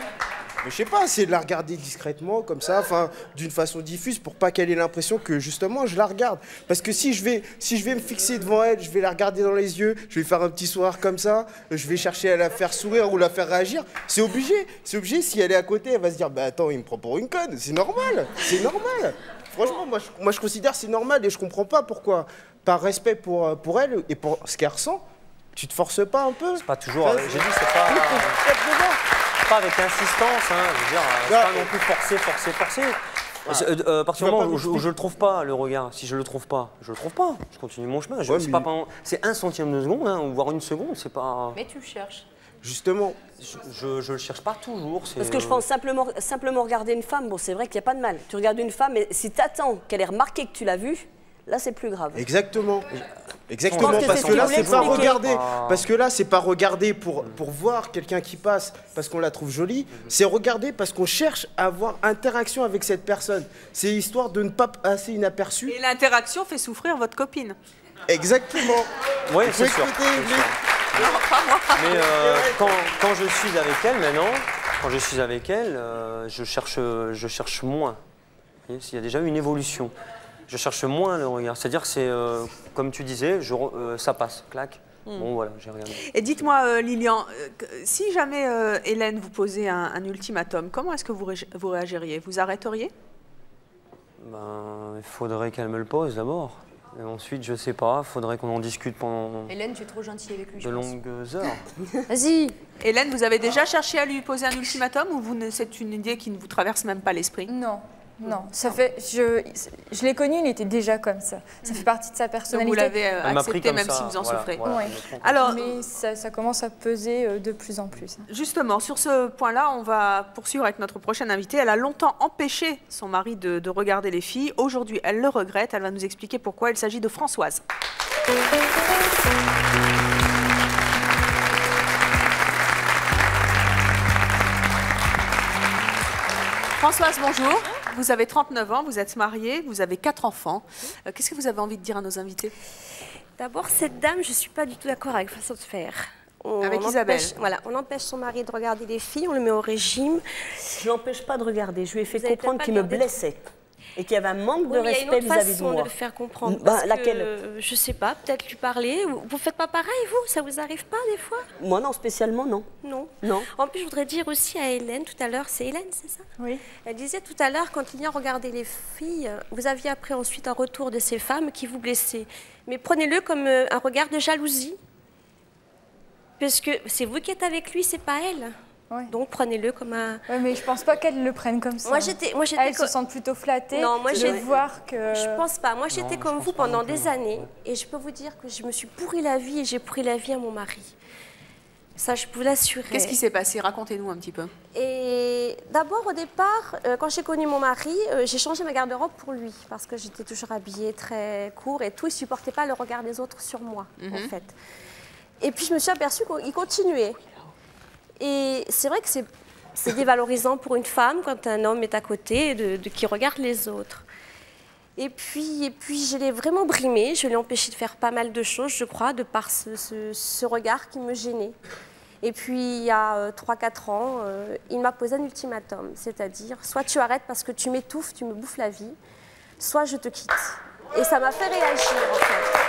Mais je sais pas, c'est de la regarder discrètement, comme ça, enfin, d'une façon diffuse, pour pas qu'elle ait l'impression que, justement, je la regarde. Parce que si je vais me fixer devant elle, je vais la regarder dans les yeux, je vais faire un petit sourire comme ça, je vais chercher à la faire sourire ou la faire réagir, c'est obligé. C'est obligé, si elle est à côté, elle va se dire, bah attends, il me prend pour une conne, c'est normal, c'est normal. Franchement, moi, je considère que c'est normal et je comprends pas pourquoi. Par respect pour elle et pour ce qu'elle ressent, tu te forces pas un peu? C'est pas toujours... J'ai dit, c'est pas avec insistance, hein, je veux dire, c'est pas non plus forcer. À partir du moment où je le trouve pas, le regard, si je le trouve pas, je continue mon chemin. C'est un centième de seconde, hein, voire une seconde, c'est pas... Mais tu le cherches. Justement. Je le cherche pas toujours. Parce que je pense simplement regarder une femme, bon c'est vrai qu'il n'y a pas de mal. Tu regardes une femme et si tu attends qu'elle ait remarqué que tu l'as vue, là c'est plus grave. Exactement. Exactement, Je pense que parce c'est que ce là, qu'il c'est voulait pas expliquer. regarder. Parce que là, c'est pas regarder pour voir quelqu'un qui passe parce qu'on la trouve jolie. C'est regarder parce qu'on cherche à avoir interaction avec cette personne. C'est histoire de ne pas passer inaperçu. Et l'interaction fait souffrir votre copine. Exactement. Oui, Vous c'est pouvez sûr. écouter, c'est sûr. Mais quand je suis avec elle maintenant, je cherche moins. Il y a déjà une évolution. Je cherche moins le regard. C'est-à-dire, c'est comme tu disais, ça passe, clac. Bon, voilà, j'ai regardé. Et dites-moi, Lilian, si jamais Hélène vous posait un ultimatum, comment est-ce que vous réagiriez? Vous arrêteriez? Ben, il faudrait qu'elle me le pose d'abord. Et ensuite, je sais pas, il faudrait qu'on en discute pendant Hélène, tu es trop gentille avec lui. de longues heures. Vas-y. Hélène, vous avez déjà cherché à lui poser un ultimatum ou c'est une idée qui ne vous traverse même pas l'esprit? Non. Non, ça fait, je l'ai connu, il était déjà comme ça. Ça fait partie de sa Donc personnalité. vous l'avez Elle m'a pris accepté comme même ça, si vous en voilà, souffrez. voilà, Ouais. je comprends. Alors, Mais ça commence à peser de plus en plus. justement, sur ce point-là, on va poursuivre avec notre prochaine invitée. Elle a longtemps empêché son mari de regarder les filles. Aujourd'hui, elle le regrette. Elle va nous expliquer pourquoi. Il s'agit de Françoise. Françoise, bonjour. Vous avez 39 ans, vous êtes mariée, vous avez 4 enfants. Qu'est-ce que vous avez envie de dire à nos invités? D'abord, cette dame, je ne suis pas du tout d'accord avec la façon de faire. Avec Isabelle. Voilà, on empêche son mari de regarder les filles, on le met au régime. Je l'empêche pas de regarder. Je lui ai fait Vous avez comprendre peut-être qu'il pas me regardé blessait et qu'il y avait un manque de Oui, mais il y a une respect autre vis-à-vis de façon de moi. le faire comprendre. Bah, parce que, laquelle je sais pas, peut-être lui parler. Vous faites pas pareil, vous? Ça vous arrive pas des fois? Moi non, spécialement non. Non. Non. En plus, je voudrais dire aussi à Hélène, tout à l'heure, c'est Hélène, c'est ça? Oui. Elle disait tout à l'heure, quand Lilian regardait les filles, vous aviez après ensuite un retour de ces femmes qui vous blessaient. Mais prenez-le comme un regard de jalousie. Parce que c'est vous qui êtes avec lui, c'est pas elle. Ouais. Donc prenez-le comme un... Ouais, mais je pense pas qu'elle le prenne comme ça. Moi, j'étais Elle se sent plutôt flattée Non, moi, de j'ai- voir que... Je pense pas. Moi, j'étais je comme pense vous pas pendant non plus. des années. Et je peux vous dire que je me suis pourri la vie et j'ai pourri la vie à mon mari. Ça, je peux vous l'assurer. Qu'est-ce qui s'est passé? Racontez-nous un petit peu. Et d'abord, au départ, quand j'ai connu mon mari, j'ai changé ma garde-robe pour lui. Parce que j'étais toujours habillée très court et tout. Il ne supportait pas le regard des autres sur moi, en fait. Et puis, je me suis aperçue qu'il continuait. Et c'est vrai que c'est dévalorisant pour une femme quand un homme est à côté qui regarde les autres. Et puis je l'ai vraiment brimé, je l'ai empêché de faire pas mal de choses, je crois, de par ce regard qui me gênait. Et puis il y a 3-4 ans, il m'a posé un ultimatum, c'est-à-dire soit tu arrêtes parce que tu m'étouffes, tu me bouffes la vie, soit je te quitte. Et ça m'a fait réagir en fait.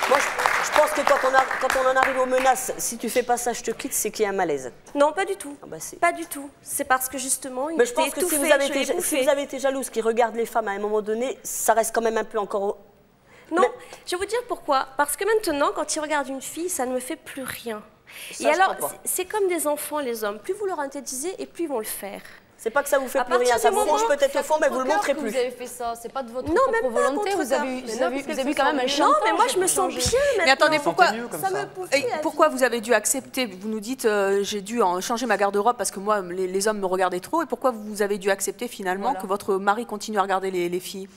Moi, je pense que quand on en arrive aux menaces, si tu fais pas ça, je te quitte, c'est qu'il y a un malaise. Non, pas du tout. Ah bah, Pas du tout. C'est parce que justement, il Mais je m'était pense que si étouffé, vous, avez je l'ai été, si bouffé. vous avez été jalouse, qui regarde les femmes à un moment donné, ça reste quand même un peu encore... Non, Mais- je vais vous dire pourquoi. Parce que maintenant, quand il regarde une fille, ça ne me fait plus rien. Ça, Et je alors, crois pas. c'est comme des enfants, les hommes. Plus vous leur interdisez, et plus ils vont le faire. C'est pas que ça vous fait À plus rien, partir ça du vous moment- mange peut-être au fond, mais vous le montrez Vous plus. avez fait ça, c'est pas de votre Non, propre même pas volonté. contre Vous avez, cœur. vous avez eu quand même un chantage. Non, mais moi, je me sens bien maintenant. Mais attendez, pourquoi, Ça me bouffe et la pourquoi vous avez dû accepter? Vous nous dites j'ai dû changer ma garde-robe parce que moi, les hommes me regardaient trop. Et pourquoi vous avez dû accepter finalement Voilà. que votre mari continue à regarder les filles?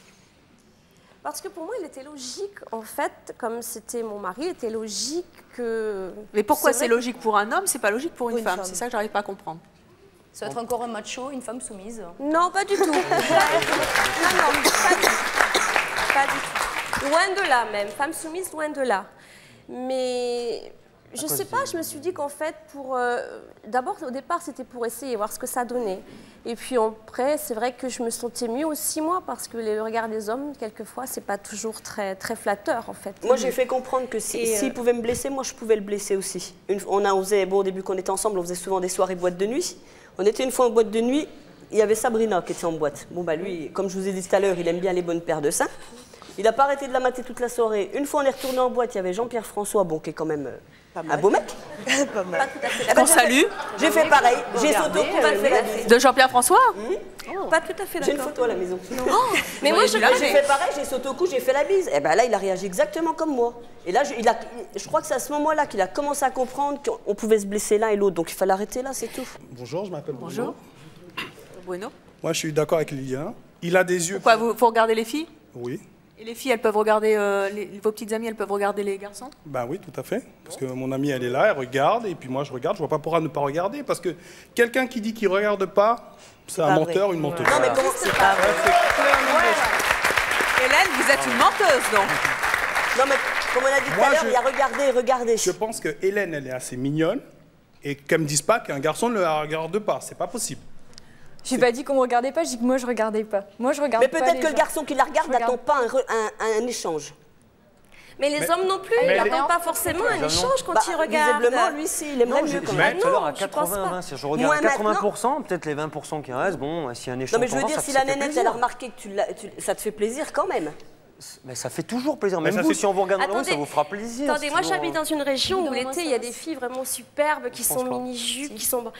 Parce que pour moi, il était logique, en fait, comme c'était mon mari, il était logique que... Mais pourquoi c'est vrai logique pour un homme, c'est pas logique pour une une femme? femme. C'est ça que j'arrive pas à comprendre. Ça va être encore un macho, une femme soumise. Non, pas du tout. non, pas du tout. Pas du tout. Loin de là même. Femme soumise, loin de là. Mais je sais pas, je me suis dit qu'en fait, d'abord, au départ, c'était pour essayer, voir ce que ça donnait. Et puis après, c'est vrai que je me sentais mieux aussi, moi, parce que le regard des hommes, quelquefois, c'est pas toujours très, très flatteur, en fait. Moi, j'ai fait comprendre que s'il pouvait me blesser, moi, je pouvais le blesser aussi. On faisait, bon, au début qu'on était ensemble, on faisait souvent des soirées boîte de nuit. On était une fois en boîte de nuit, il y avait Sabrina qui était en boîte. Bon, bah lui, comme je vous ai dit tout à l'heure, il aime bien les bonnes paires de seins. Il n'a pas arrêté de la mater toute la soirée. Une fois, on est retourné en boîte, il y avait Jean-Pierre François, bon, qui est quand même un beau mec. Pas mal. Qu'on salue. J'ai fait pareil, j'ai sauté au cou, pas j'ai fait fait la la bise. De Jean-Pierre François? Pas tout à fait J'ai une d'accord. photo à la maison. Mais moi, je J'ai fait pareil, j'ai sauté au cou, j'ai fait la bise. Et ben là, il a réagi exactement comme moi. Et là, je crois que c'est à ce moment-là qu'il a commencé à comprendre qu'on pouvait se blesser l'un et l'autre. Donc il fallait arrêter là, c'est tout. Bonjour, je m'appelle Bonjour. Bueno. Moi, je suis d'accord avec Lilian. Il a des yeux. Pourquoi vous faut regarder les filles? Oui. Et les filles, elles peuvent regarder, vos petites amies, elles peuvent regarder les garçons? Ben oui, tout à fait. Parce que mon amie, elle est là, elle regarde, et puis moi, je regarde. Je vois pas pourquoi ne pas regarder. Parce que quelqu'un qui dit qu'il regarde pas, c'est un menteur, une menteuse. Non, mais comment c'est pas vrai? Hélène, vous êtes une menteuse, donc. Non, mais comme on a dit tout à l'heure, il y a regarder. Je pense que Hélène, elle est assez mignonne, et qu'elle me dise pas qu'un garçon ne la regarde pas. C'est pas possible. J'ai pas dit qu'on me regardait pas, j'ai dit que moi je regardais pas. Moi je regarde mais pas. Mais peut-être les que gens. le garçon qui la regarde n'attend pas un échange. Mais les hommes non plus, ils n'attendent pas forcément un échange quand ils regardent. Visiblement, lui, si, il aimerait mieux. Tout à l'heure à 80-20, si je regarde 80%, peut-être les 20% qui restent, bon, s'il y a un échange. Non, mais je veux dire, si la nénette, elle a remarqué que ça te fait plaisir quand même. Mais ça fait toujours plaisir. Même vous, si on vous regarde dans la rue, ça vous fera plaisir. Attendez, moi j'habite dans une région où l'été, il y a des filles vraiment superbes qui sont mini-jupes, qui sont...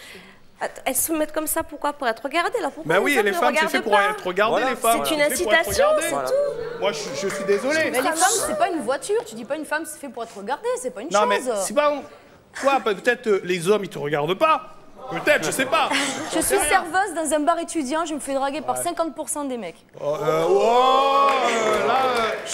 Elles se mettent comme ça, pourquoi? Pour être regardées là. Ben oui, et les femmes, c'est fait pour être regardées, les femmes. C'est une incitation, c'est tout. Moi, je suis désolé. Mais les femmes, c'est pas une voiture. Tu dis pas une femme, c'est fait pour être regardée, c'est pas une chose. Non, mais c'est pas... Quoi, peut-être les hommes, ils te regardent pas. Peut-être, je sais pas. Je suis serveuse dans un bar étudiant, je me fais draguer par 50% des mecs. Je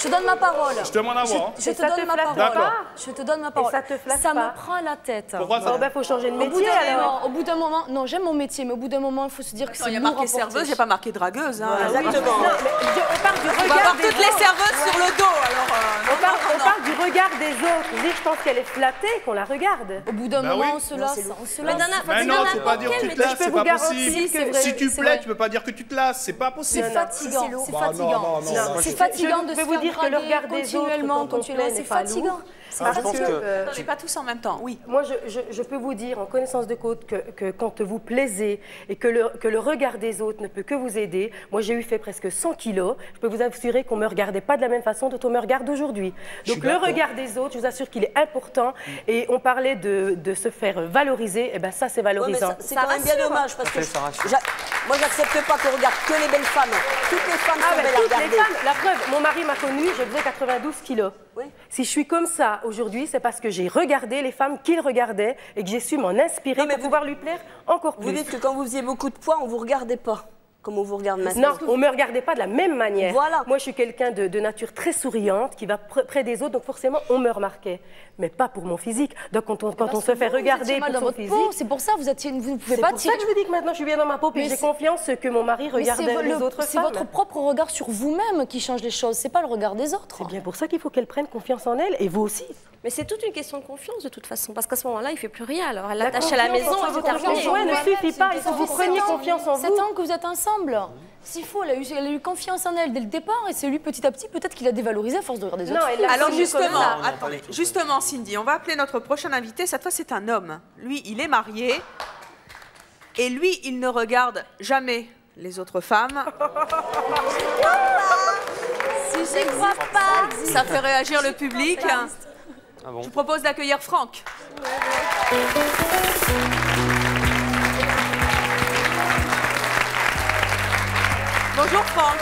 te donne ma parole. Je te demande à voir. Je te donne ma parole. Je te donne ma parole. Et ça te flatte ça pas. me prend la tête. Pourquoi ça? Oh, ben, faut changer de métier alors. Au bout d'un moment, non, j'aime mon métier, mais au bout d'un moment, il faut se dire que c'est Il y a lourd marqué à porter. serveuse, il n'y a pas marqué dragueuse. Hein. Exactement. Non, mais on parle du On va regard avoir des toutes les autres. serveuses sur le dos. Alors, On parle du regard des autres. Je dis, je pense qu'elle est flattée qu'on la regarde. Au bout d'un Bah moment, oui. on se lasse. On se Mais lasse. Mais non, faut pas dire que tu te lasses, c'est pas possible. c'est vrai, Si tu c'est plais, vrai. tu peux pas dire que tu te lasses, c'est pas possible. C'est fatigant, c'est Bah, fatigant. non, C'est fatigant de je se peux vous faire dire que le draguer regard des autres continuellement, quand on continuellement. plaît C'est n'est pas fatigant. lourd. C'est je pense fatigant. attendez, pas tous en même temps, oui. Moi, je peux vous dire en connaissance de cause que quand vous plaisez et que le regard des autres ne peut que vous aider, moi j'ai eu fait presque 100 kilos, je peux vous assurer qu'on ne me regardait pas de la même façon dont on me regarde aujourd'hui. Donc le regard des autres, je vous assure qu'il est important et on parlait de se faire valoriser, et bien ça c'est valorisant. Ouais, c'est quand même bien dommage parce que moi j'accepte pas qu'on regarde que les belles femmes. Toutes les femmes sont belles à toutes regarder. les femmes, la preuve, mon mari m'a connue, je faisais 92 kilos. Oui. Si je suis comme ça aujourd'hui, c'est parce que j'ai regardé les femmes qu'il regardait et que j'ai su m'en inspirer pour pouvoir lui plaire encore plus. Vous dites que quand vous faisiez beaucoup de poids, on vous regardait pas comme on vous regarde maintenant. Non, on ne me regardait pas de la même manière. Voilà. Moi, je suis quelqu'un de nature très souriante, qui va près des autres, donc forcément, on me remarquait. Mais pas pour mon physique. Donc, quand on se fait regarder pour son physique... C'est pour ça, vous ne pouvez C'est pas pour tirer... ça que je vous dis que maintenant, je suis bien dans ma peau, puis j'ai confiance que mon mari regarde les autres femmes. C'est votre propre regard sur vous-même qui change les choses, c'est pas le regard des autres. C'est bien pour ça qu'il faut qu'elle prenne confiance en elle, et vous aussi. Mais c'est toute une question de confiance de toute façon, parce qu'à ce moment-là, il ne fait plus rien. Alors elle l'attache à la maison, elle votre termine. conjoint ne suffit pas, il faut que vous preniez confiance en vous. 7 ans que vous êtes ensemble. S'il faut, elle a eu confiance en elle dès le départ, et c'est lui petit à petit, peut-être qu'il a dévalorisé à force de regarder les autres. Alors justement, Cindy, on va appeler notre prochain invité. Cette fois, c'est un homme. Lui, il est marié, et lui, il ne regarde jamais les autres femmes. Si je crois pas. Ça fait réagir le public. Ah bon. Je vous propose d'accueillir Franck. Bonjour Franck.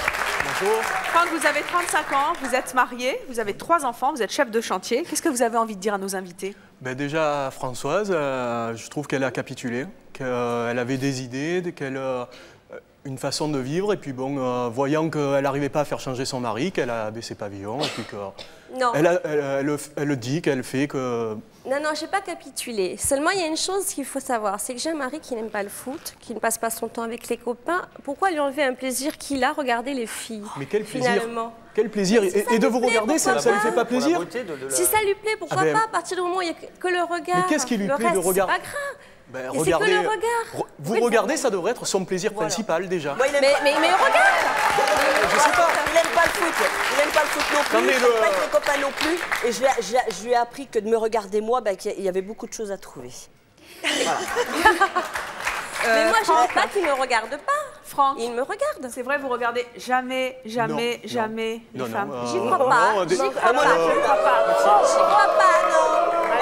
Bonjour. Franck, vous avez 35 ans, vous êtes marié, vous avez 3 enfants, vous êtes chef de chantier. Qu'est-ce que vous avez envie de dire à nos invités? Ben déjà, Françoise, je trouve qu'elle a capitulé, qu'elle avait des idées, qu'elle une façon de vivre, et puis bon, voyant qu'elle n'arrivait pas à faire changer son mari, qu'elle a baissé pavillon, et puis que... Non. Elle dit qu'elle fait que... Non, je n'ai pas capitulé. Seulement, il y a une chose qu'il faut savoir, c'est que j'ai un mari qui n'aime pas le foot, qui ne passe pas son temps avec les copains. Pourquoi lui enlever un plaisir qu'il a regarder les filles? Mais quel plaisir! Finalement. Quel plaisir! Et de vous regarder, ça ne lui fait pas plaisir? Si ça lui plaît, pourquoi pas? À partir du moment où il n'y a que le regard. Mais qu'est-ce qui lui plaît, reste, le regard? C'est pas grave. Ben, Et c'est que le regard. Vous regardez, ça devrait être son plaisir principal déjà. Mais regarde. Je sais pas, il n'aime pas le foot. Il n'aime pas le foot non plus, il n'aime pas avec les copains non plus. Et je lui ai appris que de me regarder moi, qu'il y avait beaucoup de choses à trouver. Voilà. Mais moi, je ne dis pas qu'il ne me regarde pas. Franck, il me regarde. C'est vrai, vous regardez jamais les femmes. J'y crois pas. J'y crois pas, non.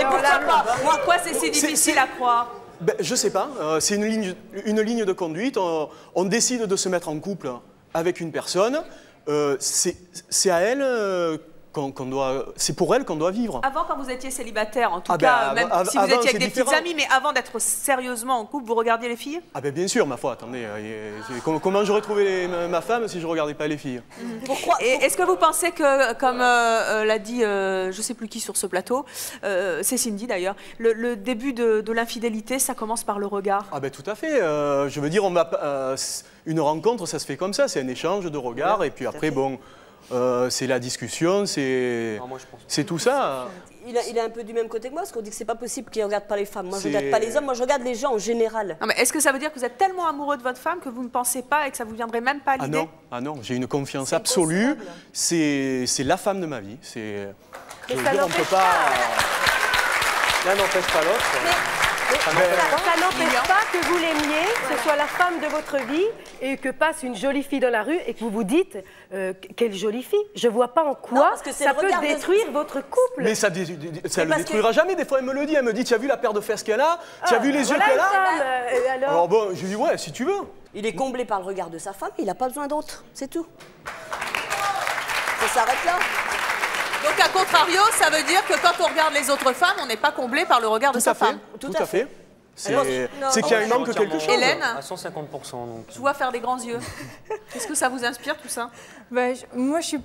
Et pourquoi pas? Pourquoi c'est si difficile à croire? Ben, je sais pas, c'est une ligne de conduite. On décide de se mettre en couple avec une personne. C'est à elle c'est pour elle qu'on doit vivre. Avant, quand vous étiez célibataire, en tout cas, même si vous étiez avec des petites amies, mais avant d'être sérieusement en couple, vous regardiez les filles? Ah ben bien sûr, ma foi, attendez, comment j'aurais trouvé ma femme si je ne regardais pas les filles? Pourquoi? Et est-ce que vous pensez que, comme l'a dit, je ne sais plus qui sur ce plateau, c'est Cindy d'ailleurs, le début de l'infidélité, ça commence par le regard? Ah ben tout à fait, je veux dire, une rencontre, ça se fait comme ça, c'est un échange de regards, et puis après, bon... c'est la discussion, c'est tout ça. Il est un peu du même côté que moi, parce qu'on dit que c'est pas possible qu'il ne regarde pas les femmes. Moi, je ne regarde pas les hommes, moi, je regarde les gens en général. Est-ce que ça veut dire que vous êtes tellement amoureux de votre femme que vous ne pensez pas et que ça ne vous viendrait même pas à l'idée? Ah non, j'ai une confiance absolue. C'est la femme de ma vie. Je veux dire, on ne peut pas... L'un n'empêche pas l'autre. Ça n'empêche pas que vous l'aimiez, que ce soit la femme de votre vie et que passe une jolie fille dans la rue et que vous vous dites quelle jolie fille. Je ne vois pas en quoi ça peut détruire votre couple. Mais ça ne le détruira jamais. Des fois, elle me le dit. Elle me dit, tu as vu la paire de fesses qu'elle a? Tu as vu les yeux qu'elle a? Alors bon, je lui dis, ouais, si tu veux. Il est comblé par le regard de sa femme, il n'a pas besoin d'autre. C'est tout. Ça s'arrête là. Donc, à contrario, ça veut dire que quand on regarde les autres femmes, on n'est pas comblé par le regard de sa femme. Tout à fait. C'est qu'il y a un manque quelque chose. Hélène, à 150%. Donc. Je vois faire des grands yeux. Est-ce que ça vous inspire tout ça? Moi, je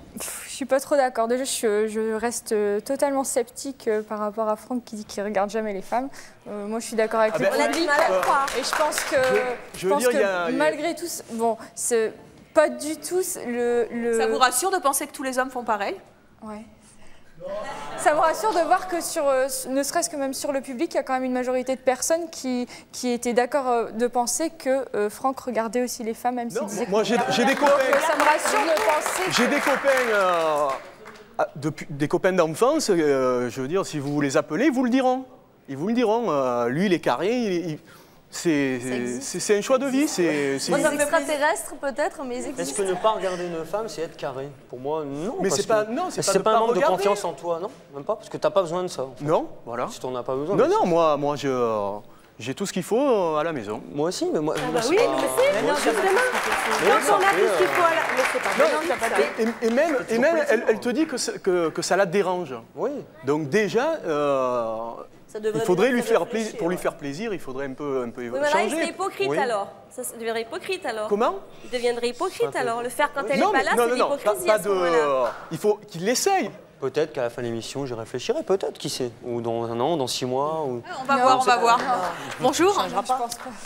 suis pas trop d'accord. Déjà, je reste totalement sceptique par rapport à Franck qui dit qu'il regarde jamais les femmes. Moi, je suis d'accord avec lui. Et je pense que malgré tout, bon, c'est pas du tout le... Ça vous rassure de penser que tous les hommes font pareil? Ouais. Ça me rassure de voir que ne serait-ce que même sur le public, il y a quand même une majorité de personnes qui étaient d'accord de penser que Franck regardait aussi les femmes, même s'il disait... Moi, j'ai des copains... ça me rassure de penser... J'ai des copains d'enfance, je veux dire, si vous les appelez, ils vous le diront. Ils vous le diront. Lui, il est carré, c'est un choix de vie. Moi, ça me fait extraterrestre peut-être, mais ils existent. Est-ce que ne pas regarder une femme, c'est être carré? Pour moi, non. Mais c'est pas un manque de confiance en toi, non? Même pas, parce que t'as pas besoin de ça. En fait. Non, voilà. Si t'en as pas besoin. Non, moi, j'ai tout ce qu'il faut à la maison. Moi aussi, mais moi. Oui, mais c'est justement. Quand on a tout ce qu'il faut à la maison. Et même, elle te dit que ça la dérange. Oui. Donc déjà. Il faudrait lui faire plaisir. Pour lui faire plaisir, il faudrait un peu oui, changer. Il serait hypocrite alors. Ça deviendrait hypocrite alors. Comment? Il deviendrait hypocrite alors. Le faire quand elle n'est pas là, c'est l'hypocrisie à ce moment-là. Il faut qu'il l'essaye. Peut-être qu'à la fin de l'émission, j'y réfléchirai. Peut-être, qui sait? Ou dans 1 an, dans 6 mois. Ou... On va voir. Bonjour.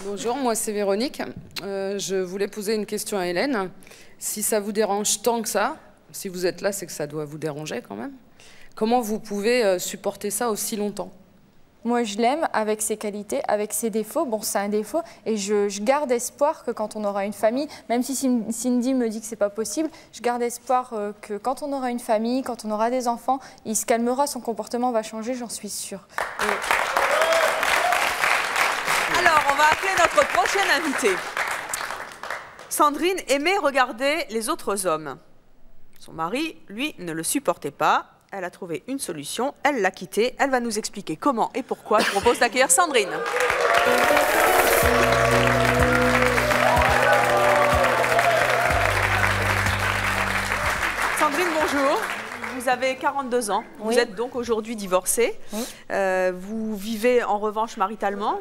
Bonjour, moi c'est Véronique. Je voulais poser une question à Hélène. Si ça vous dérange tant que ça, si vous êtes là, c'est que ça doit vous déranger quand même. Comment vous pouvez supporter ça aussi longtemps? Moi, je l'aime avec ses qualités, avec ses défauts. Bon, c'est un défaut. Et je garde espoir que quand on aura une famille, même si Cindy me dit que c'est pas possible, je garde espoir que quand on aura une famille, quand on aura des enfants, il se calmera, son comportement va changer, j'en suis sûre. Alors, on va appeler notre prochaine invitée. Sandrine aimait regarder les autres hommes. Son mari, lui, ne le supportait pas. Elle a trouvé une solution, elle l'a quitté. Elle va nous expliquer comment et pourquoi. Je propose d'accueillir Sandrine. Sandrine, bonjour. Vous avez 42 ans. Oui. Vous êtes donc aujourd'hui divorcée. Oui. Vous vivez en revanche maritalement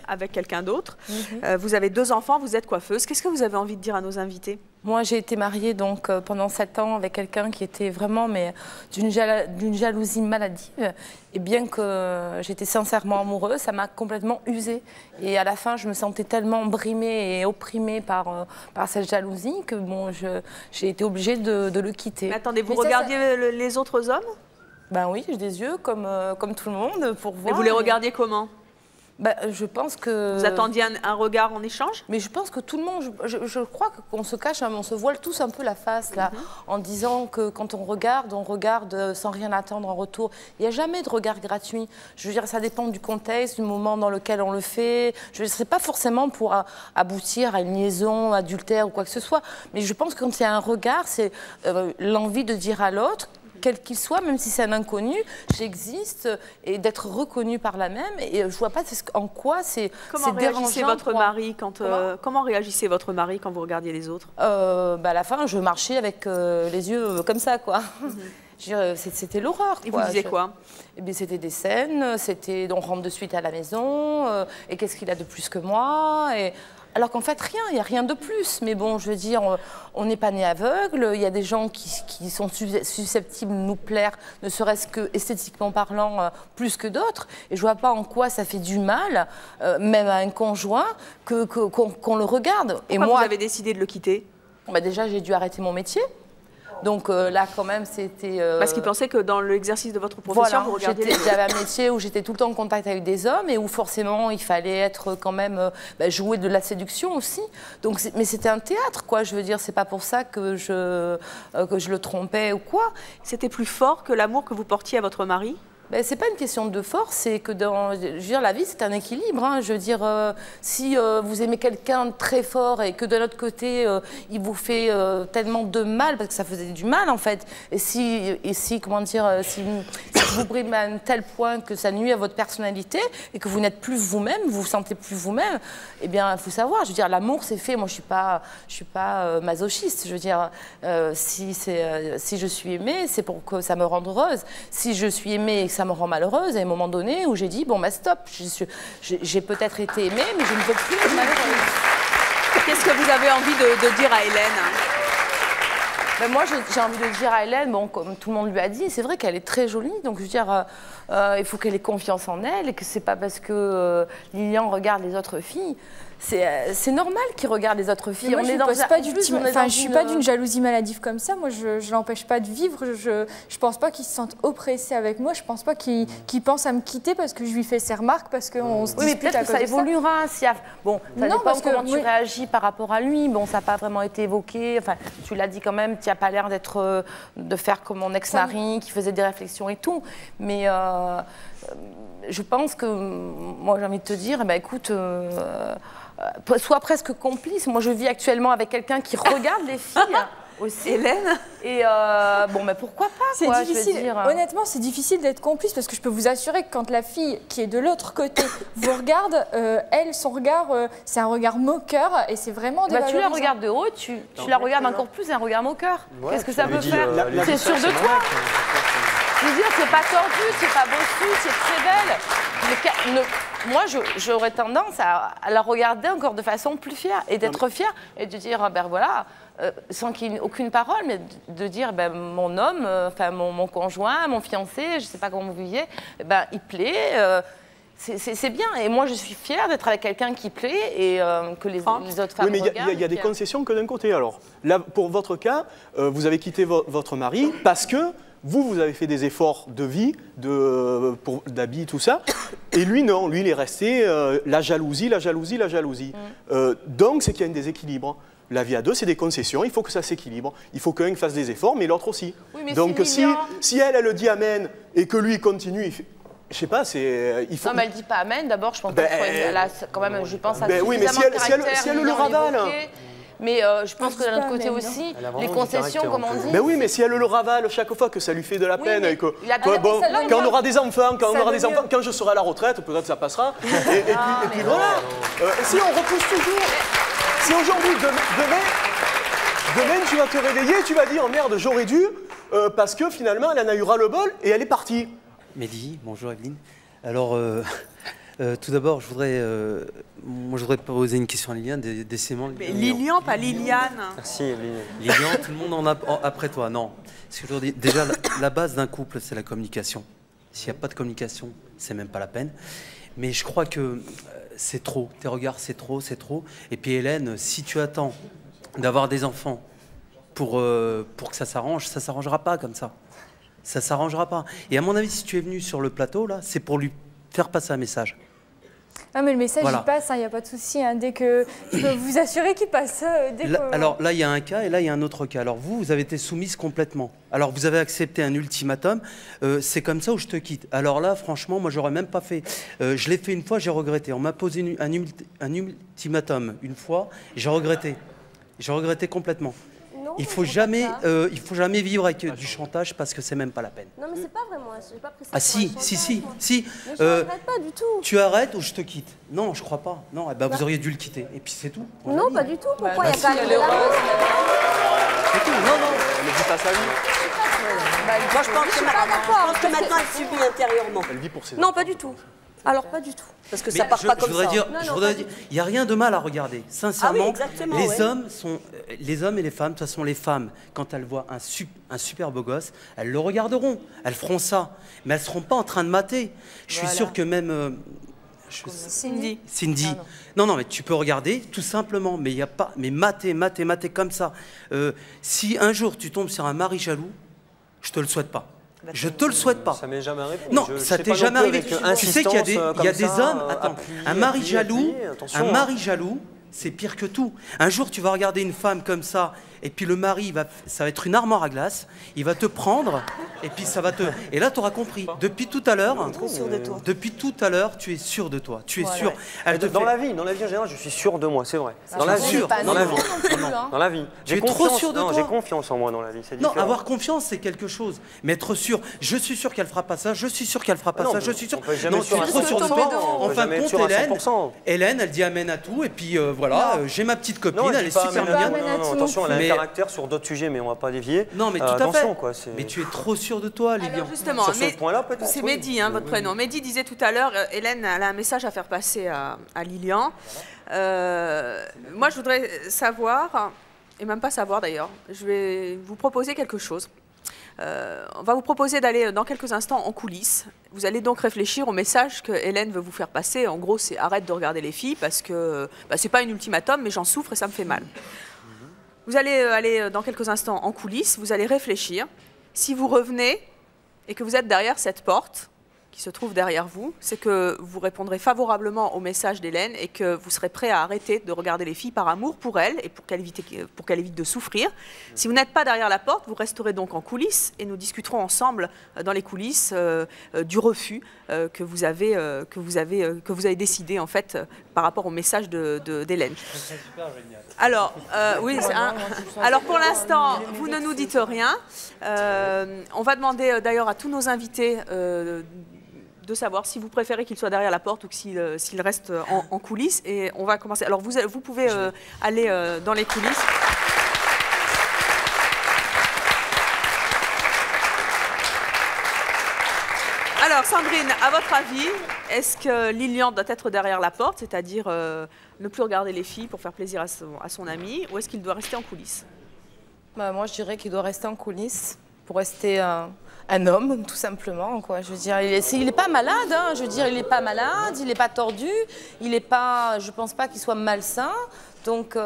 avec quelqu'un d'autre. Vous avez 2 enfants, vous êtes coiffeuse. Qu'est-ce que vous avez envie de dire à nos invités? Moi, j'ai été mariée donc, pendant 7 ans avec quelqu'un qui était vraiment d'une jalousie maladive. Et bien que j'étais sincèrement amoureuse, ça m'a complètement usée. Et à la fin, je me sentais tellement brimée et opprimée par cette jalousie que bon, j'ai été obligée de le quitter. Mais attendez, vous regardiez les autres hommes? Ben oui, j'ai des yeux comme tout le monde pour voir. Et vous les regardiez comment? Ben, je pense que... Vous attendiez un regard en échange? Mais je pense que tout le monde, je crois qu'on se cache, on se voile tous un peu la face là, en disant que quand on regarde sans rien attendre en retour. Il n'y a jamais de regard gratuit. Je veux dire, ça dépend du contexte, du moment dans lequel on le fait. Je ne sais pas forcément pour aboutir à une liaison adultère ou quoi que ce soit. Mais je pense que quand il y a un regard, c'est l'envie de dire à l'autre, quel qu'il soit, même si c'est un inconnu, j'existe et d'être reconnu par la même. Et je ne vois pas en quoi c'est réagissait votre mari comment réagissait votre mari quand vous regardiez les autres? À la fin, je marchais avec les yeux comme ça, quoi. C'était l'horreur. Et vous disiez quoi? Eh bien, c'était des scènes, c'était on rentre de suite à la maison, et qu'est-ce qu'il a de plus que moi alors qu'en fait, rien, il n'y a rien de plus. Mais bon, je veux dire, on n'est pas né aveugle. Il y a des gens qui sont susceptibles de nous plaire, ne serait-ce que esthétiquement parlant, plus que d'autres. Et je ne vois pas en quoi ça fait du mal, même à un conjoint, qu'on le regarde. Pourquoi vous avez décidé de le quitter? Déjà, j'ai dû arrêter mon métier. Donc là, quand même, c'était... Parce qu'il pensait que dans l'exercice de votre profession, vous regardiez... J'avais un métier où j'étais tout le temps en contact avec des hommes et où forcément, il fallait être quand même... jouer de la séduction aussi. Donc, mais c'était un théâtre, quoi. Je veux dire, c'est pas pour ça que je le trompais ou quoi. C'était plus fort que l'amour que vous portiez à votre mari? C'est pas une question de force, c'est que je veux dire, la vie, c'est un équilibre. Hein. Je veux dire, si vous aimez quelqu'un de très fort et que de l'autre côté, il vous fait tellement de mal, parce que ça faisait du mal en fait, et si comment dire, si vous brimez à un tel point que ça nuit à votre personnalité et que vous n'êtes plus vous-même, vous vous sentez plus vous-même, eh bien, il faut savoir, je veux dire, l'amour, c'est fait. Moi, je suis pas masochiste. Je veux dire, si je suis aimée, c'est pour que ça me rende heureuse. Si je suis aimée et que ça me rend malheureuse, à un moment donné où j'ai dit bon stop, j'ai peut-être été aimée mais je ne veux plus être malheureuse. Qu'est-ce que vous avez envie de dire à Hélène? Moi j'ai envie de dire à Hélène, bon, comme tout le monde lui a dit, c'est vrai qu'elle est très jolie, donc je veux dire il faut qu'elle ait confiance en elle et que c'est pas parce que Lilian regarde les autres filles. C'est normal qu'il regarde les autres filles. Moi, je ne suis pas d'une jalousie maladive comme ça. Moi, je ne l'empêche pas de vivre. Je ne pense pas qu'il se sente oppressé avec moi. Je ne pense pas qu'il pense à me quitter parce que je lui fais ses remarques, parce qu'on se dispute. Oui, mais peut-être que ça évoluera. Bon, ça dépend comment tu réagis par rapport à lui. Bon, ça n'a pas vraiment été évoqué. Enfin, tu l'as dit quand même, tu n'as pas l'air de faire comme mon ex-mari qui faisait des réflexions et tout. Mais je pense que, moi, j'ai envie de te dire, écoute... sois presque complice. Moi, je vis actuellement avec quelqu'un qui regarde les filles aussi. Hélène. Et mais pourquoi pas, c'est difficile. Je veux dire. Honnêtement, c'est difficile d'être complice parce que je peux vous assurer que quand la fille qui est de l'autre côté vous regarde, elle, son regard, c'est un regard moqueur et c'est vraiment dévalorisant. Tu la regardes de haut, tu la regardes encore plus, un regard moqueur. Qu'est-ce que ça peut faire? C'est sûr de toi. Je veux dire, c'est pas tordu, c'est pas bossu, c'est très belle. Moi, j'aurais tendance à la regarder encore de façon plus fière et d'être fière et de dire, voilà, sans qu'il n'y ait aucune parole, mais de dire, mon homme, mon conjoint, mon fiancé, je ne sais pas comment vous vouliez, il plaît. C'est bien. Et moi, je suis fière d'être avec quelqu'un qui plaît et que les autres femmes regardent. Oui, mais il y a des concessions que d'un côté. Alors, là, pour votre cas, vous avez quitté votre mari parce que vous avez fait des efforts de vie, d'habits, tout ça. Et lui, non. Lui, il est resté la jalousie. Donc, c'est qu'il y a un déséquilibre. La vie à deux, c'est des concessions. Il faut que ça s'équilibre. Il faut qu'un fasse des efforts, mais l'autre aussi. Oui, donc, si elle le dit amen et que lui, il continue... Je sais pas, il faut... Non, mais elle dit pas amen. D'abord, je pense qu'elle a quand même, je pense, oui, mais si elle le ravale... Mais je pense que d'un autre côté aussi, les concessions, comme on dit... oui, mais si elle le ravale chaque fois que ça lui fait de la peine, et que, quand on aura des enfants, quand je serai à la retraite, peut-être ça passera. Et puis voilà. Si on repousse toujours... Si aujourd'hui, demain, tu vas te réveiller, tu vas dire, merde, j'aurais dû, parce que finalement, elle en a eu ras-le-bol et elle est partie. Mehdi, bonjour Evelyne. Alors, tout d'abord, je voudrais poser une question à Liliane. Mais Lilian, pas Liliane. Merci Evelyne. Lilian, tout le monde en a après toi. Non. Parce que déjà, la base d'un couple, c'est la communication. S'il n'y a pas de communication, c'est même pas la peine. Mais je crois que c'est trop. Tes regards, c'est trop. Et puis Hélène, si tu attends d'avoir des enfants pour que ça s'arrangera pas comme ça. Ça s'arrangera pas. Et à mon avis, si tu es venu sur le plateau, là, c'est pour lui faire passer un message. Ah, mais le message, il passe, il n'y a pas de souci. Dès que je peux vous assurer qu'il passe. Alors là, il y a un cas et là, il y a un autre cas. Alors vous avez été soumise complètement. Alors vous avez accepté un ultimatum. C'est comme ça ou je te quitte. Alors là, franchement, moi, j'aurais même pas fait. Je l'ai fait une fois, j'ai regretté. On m'a posé un ultimatum une fois, j'ai regretté. J'ai regretté complètement. Non, il faut jamais vivre avec du chantage parce que c'est même pas la peine. Non, mais c'est pas vraiment. J'ai pas pris ça. Ah si. Mais je regrette pas du tout. Tu arrêtes ou je te quitte? Non, je crois pas. Non, vous auriez dû le quitter. Et puis c'est tout. Non, pas du tout. Pourquoi il y a quand même de la... C'est tout. Non, ne dis pas ça à lui. Moi, je pense que maintenant, elle subit intérieurement. Elle vit pour ses Non, pas du tout. Alors, pas du tout. Parce que ça part pas comme ça. Je voudrais dire, il n'y a rien de mal à regarder. Sincèrement, Ah oui, exactement, les ouais. hommes et les femmes, de toute façon, les femmes, quand elles voient un super beau gosse, elles le regarderont, elles feront ça, mais elles ne seront pas en train de mater. Je suis sûr que même... Cindy. Cindy. Non, mais tu peux regarder, tout simplement, mais il n'y a pas... Mais mater comme ça. Si un jour tu tombes sur un mari jaloux, je te le souhaite pas. Je te le souhaite pas. Ça m'est jamais arrivé. Non, ça t'est jamais arrivé. Tu sais qu'il y a des hommes. Attends, un mari jaloux, c'est pire que tout. Un jour, tu vas regarder une femme comme ça, et puis le mari, ça va être une armoire à glace. Il va te prendre, et puis ça va te. Et là, tu auras compris. Depuis tout à l'heure, tu es sûr de toi. Tu es sûr. Dans la vie en général, je suis sûr de moi, c'est vrai. Dans la vie. Dans la vie. Tu es trop sûr de toi. J'ai confiance en moi dans la vie. Non, avoir confiance, c'est quelque chose. Mais être sûr, je suis sûr qu'elle fera pas ça, je suis sûr qu'elle fera pas ça, je suis sûr. Non, tu es trop sûr de toi. En fin de compte, Hélène, elle dit amen à tout, et puis voilà, j'ai ma petite copine, elle est super mignonne. Non, attention, elle a un caractère sur d'autres sujets, mais on va pas dévier. Non, mais tout à fait. Mais tu es trop sûr de toi, Lilian. Alors justement, sur ce point-là, peut-être. C'est Mehdi, votre prénom. Mehdi disait tout à l'heure, Hélène, elle a un message à faire passer à Lilian. Moi, je voudrais savoir, et même pas savoir d'ailleurs, je vais vous proposer quelque chose. On va vous proposer d'aller dans quelques instants en coulisses. Vous allez donc réfléchir au message que Hélène veut vous faire passer. En gros, c'est arrête de regarder les filles parce que c'est pas un ultimatum, mais j'en souffre et ça me fait mal. Vous allez aller dans quelques instants en coulisses, vous allez réfléchir. Si vous revenez et que vous êtes derrière cette porte qui se trouve derrière vous, c'est que vous répondrez favorablement au message d'Hélène et que vous serez prêt à arrêter de regarder les filles par amour pour elle et pour qu'elle évite de souffrir. Si vous n'êtes pas derrière la porte, vous resterez donc en coulisses et nous discuterons ensemble dans les coulisses du refus que vous avez décidé en fait par rapport au message d'Hélène. Alors, oui, alors pour l'instant, vous ne nous dites rien. On va demander d'ailleurs à tous nos invités de savoir si vous préférez qu'il soit derrière la porte ou s'il reste en coulisses. Et on va commencer. Alors vous pouvez aller dans les coulisses. Alors Sandrine, à votre avis, est-ce que Lilian doit être derrière la porte, c'est-à-dire ne plus regarder les filles pour faire plaisir à son ami, ou est-ce qu'il doit rester en coulisses? Moi, je dirais qu'il doit rester en coulisses pour rester un homme, tout simplement, quoi. Je veux dire, il n'est pas malade, hein. Je veux dire, il n'est pas malade, il n'est pas tordu, il n'est pas, je pense pas qu'il soit malsain. Donc,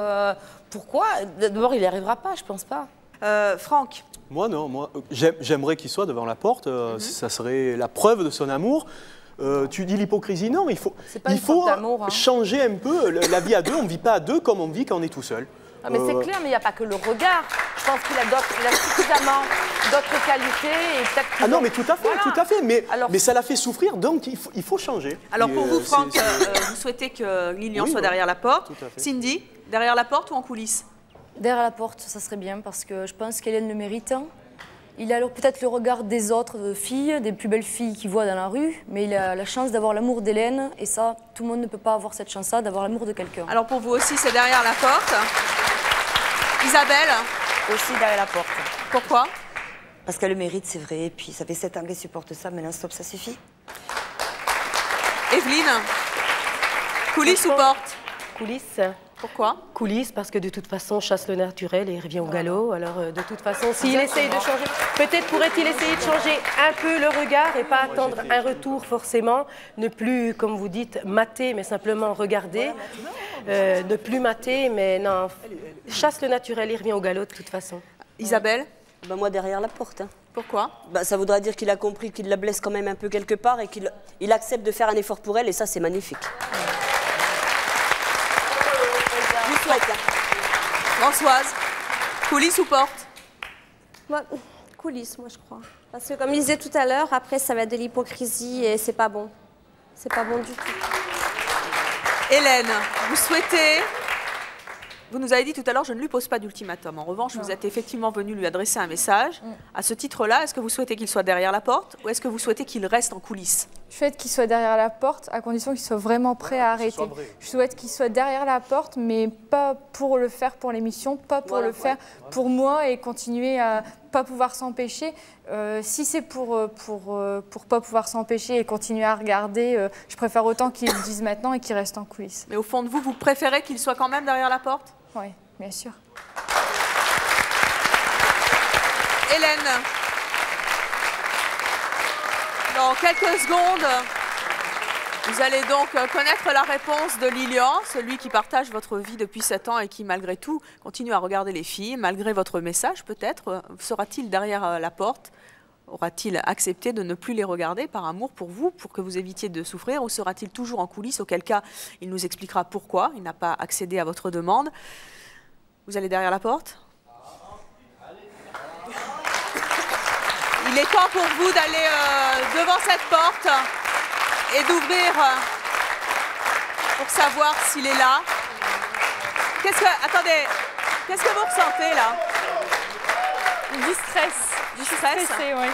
pourquoi? D'abord, il n'y arrivera pas, je pense pas. Franck? Moi, non. Moi, j'aimerais qu'il soit devant la porte. Ça serait la preuve de son amour. Tu dis l'hypocrisie, non, il faut changer un peu la vie à deux. On ne vit pas à deux comme on vit quand on est tout seul. Ah, mais c'est clair, mais il n'y a pas que le regard. Je pense qu'il a suffisamment d'autres qualités. Et ah non, mais tout à fait, voilà. Tout à fait. Mais ça l'a fait souffrir, donc il faut changer. Alors pour vous, Franck, vous souhaitez que Lilian soit derrière la porte. Cindy, derrière la porte ou en coulisses? Derrière la porte, ça serait bien, parce que je pense qu'Hélène le mérite. Il a alors peut-être le regard des autres filles, des plus belles filles qu'il voit dans la rue, mais il a la chance d'avoir l'amour d'Hélène, et ça, tout le monde ne peut pas avoir cette chance-là, d'avoir l'amour de quelqu'un. Alors pour vous aussi, c'est derrière la porte. Isabelle? Aussi derrière la porte. Pourquoi? Parce qu'elle le mérite, c'est vrai, et puis ça fait 7 ans qu'elle supporte ça, maintenant stop, ça suffit. Evelyne? Coulisses ou porte? Coulisses. Pourquoi? Coulisses, parce que de toute façon, chasse le naturel et il revient au galop. Alors, de toute façon, s'il essaye de changer, peut-être pourrait-il essayer de changer un peu le regard et pas attendre un retour forcément. Ne plus, comme vous dites, mater, mais simplement regarder. Ne plus mater, mais non, chasse le naturel, il revient au galop de toute façon. Isabelle? Moi, derrière la porte. Hein. Pourquoi? Ça voudra dire qu'il a compris qu'il la blesse quand même un peu quelque part et qu'il accepte de faire un effort pour elle, et ça, c'est magnifique. Françoise, coulisses ou porte? Coulisses, moi je crois. Parce que comme je disais tout à l'heure, après ça va être de l'hypocrisie et c'est pas bon. C'est pas bon du tout. Hélène, vous souhaitez... Vous nous avez dit tout à l'heure, je ne lui pose pas d'ultimatum. En revanche, vous êtes effectivement venu lui adresser un message. À ce titre-là, est-ce que vous souhaitez qu'il soit derrière la porte ou est-ce que vous souhaitez qu'il reste en coulisses? Je souhaite qu'il soit derrière la porte à condition qu'il soit vraiment prêt à arrêter. Je souhaite qu'il soit derrière la porte, mais pas pour le faire pour l'émission, pas pour le faire pour moi et continuer à pas pouvoir s'empêcher, si c'est pour pas pouvoir s'empêcher et continuer à regarder, je préfère autant qu'ils le disent maintenant et qu'ils restent en coulisses. Mais au fond de vous, vous préférez qu'il soit quand même derrière la porte? Oui, bien sûr. Hélène, dans quelques secondes, vous allez donc connaître la réponse de Lilian, celui qui partage votre vie depuis 7 ans et qui, malgré tout, continue à regarder les filles, malgré votre message peut-être. Sera-t-il derrière la porte? Aura-t-il accepté de ne plus les regarder par amour pour vous, pour que vous évitiez de souffrir, ou sera-t-il toujours en coulisses, auquel cas il nous expliquera pourquoi il n'a pas accédé à votre demande? Vous allez derrière la porte? Il est temps pour vous d'aller devant cette porte et d'ouvrir pour savoir s'il est là. Attendez, qu'est-ce que vous ressentez là? Du stress. Du stress? Stressé, oui.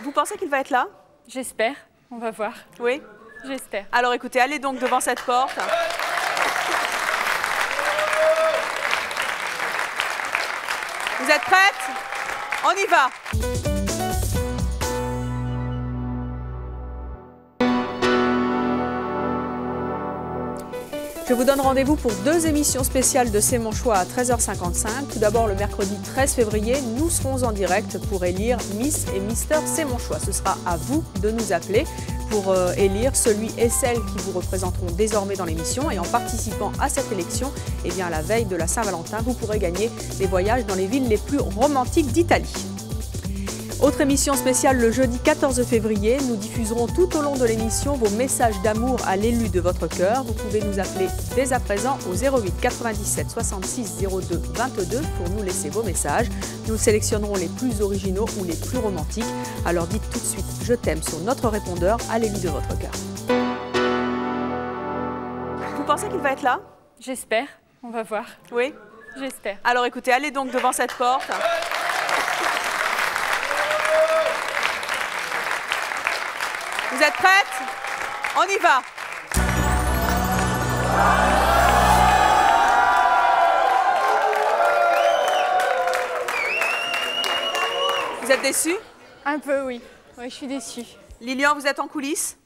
Vous pensez qu'il va être là? J'espère, on va voir. Oui? J'espère. Alors écoutez, allez donc devant cette porte. Vous êtes prêtes? On y va! Je vous donne rendez-vous pour 2 émissions spéciales de C'est mon choix à 13h55. Tout d'abord, le mercredi 13 février, nous serons en direct pour élire Miss et Mister C'est mon choix. Ce sera à vous de nous appeler pour élire celui et celle qui vous représenteront désormais dans l'émission. Et en participant à cette élection, eh bien, à la veille de la Saint-Valentin, vous pourrez gagner des voyages dans les villes les plus romantiques d'Italie. Autre émission spéciale le jeudi 14 février. Nous diffuserons tout au long de l'émission vos messages d'amour à l'élu de votre cœur. Vous pouvez nous appeler dès à présent au 08 97 66 02 22 pour nous laisser vos messages. Nous sélectionnerons les plus originaux ou les plus romantiques. Alors dites tout de suite « Je t'aime » sur notre répondeur à l'élu de votre cœur. Vous pensez qu'il va être là? J'espère, on va voir. Oui? J'espère. Alors écoutez, allez donc devant cette porte. Vous êtes prêtes? On y va! Vous êtes déçue? Un peu, oui. Oui, je suis déçue. Lilian, vous êtes en coulisses?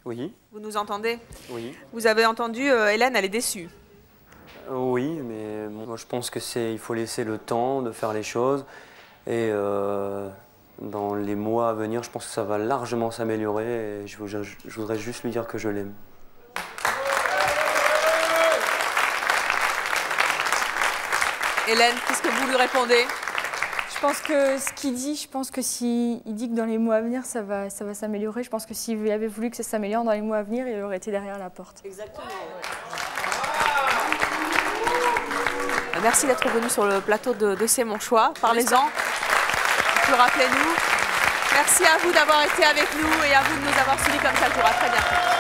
Oui. Vous nous entendez? Oui. Vous avez entendu, Hélène, elle est déçue. Oui, mais moi je pense il faut laisser le temps de faire les choses et dans les mois à venir, je pense que ça va largement s'améliorer et je voudrais juste lui dire que je l'aime. Hélène, qu'est-ce que vous lui répondez? Je pense que ce qu'il dit, je pense que s'il dit que dans les mois à venir, ça va s'améliorer. Je pense que s'il avait voulu que ça s'améliore dans les mois à venir, il aurait été derrière la porte. Exactement. Merci d'être venu sur le plateau de C'est mon choix. Parlez-en. Rappelez-nous. Merci à vous d'avoir été avec nous et à vous de nous avoir suivis comme ça le jour. À très bientôt.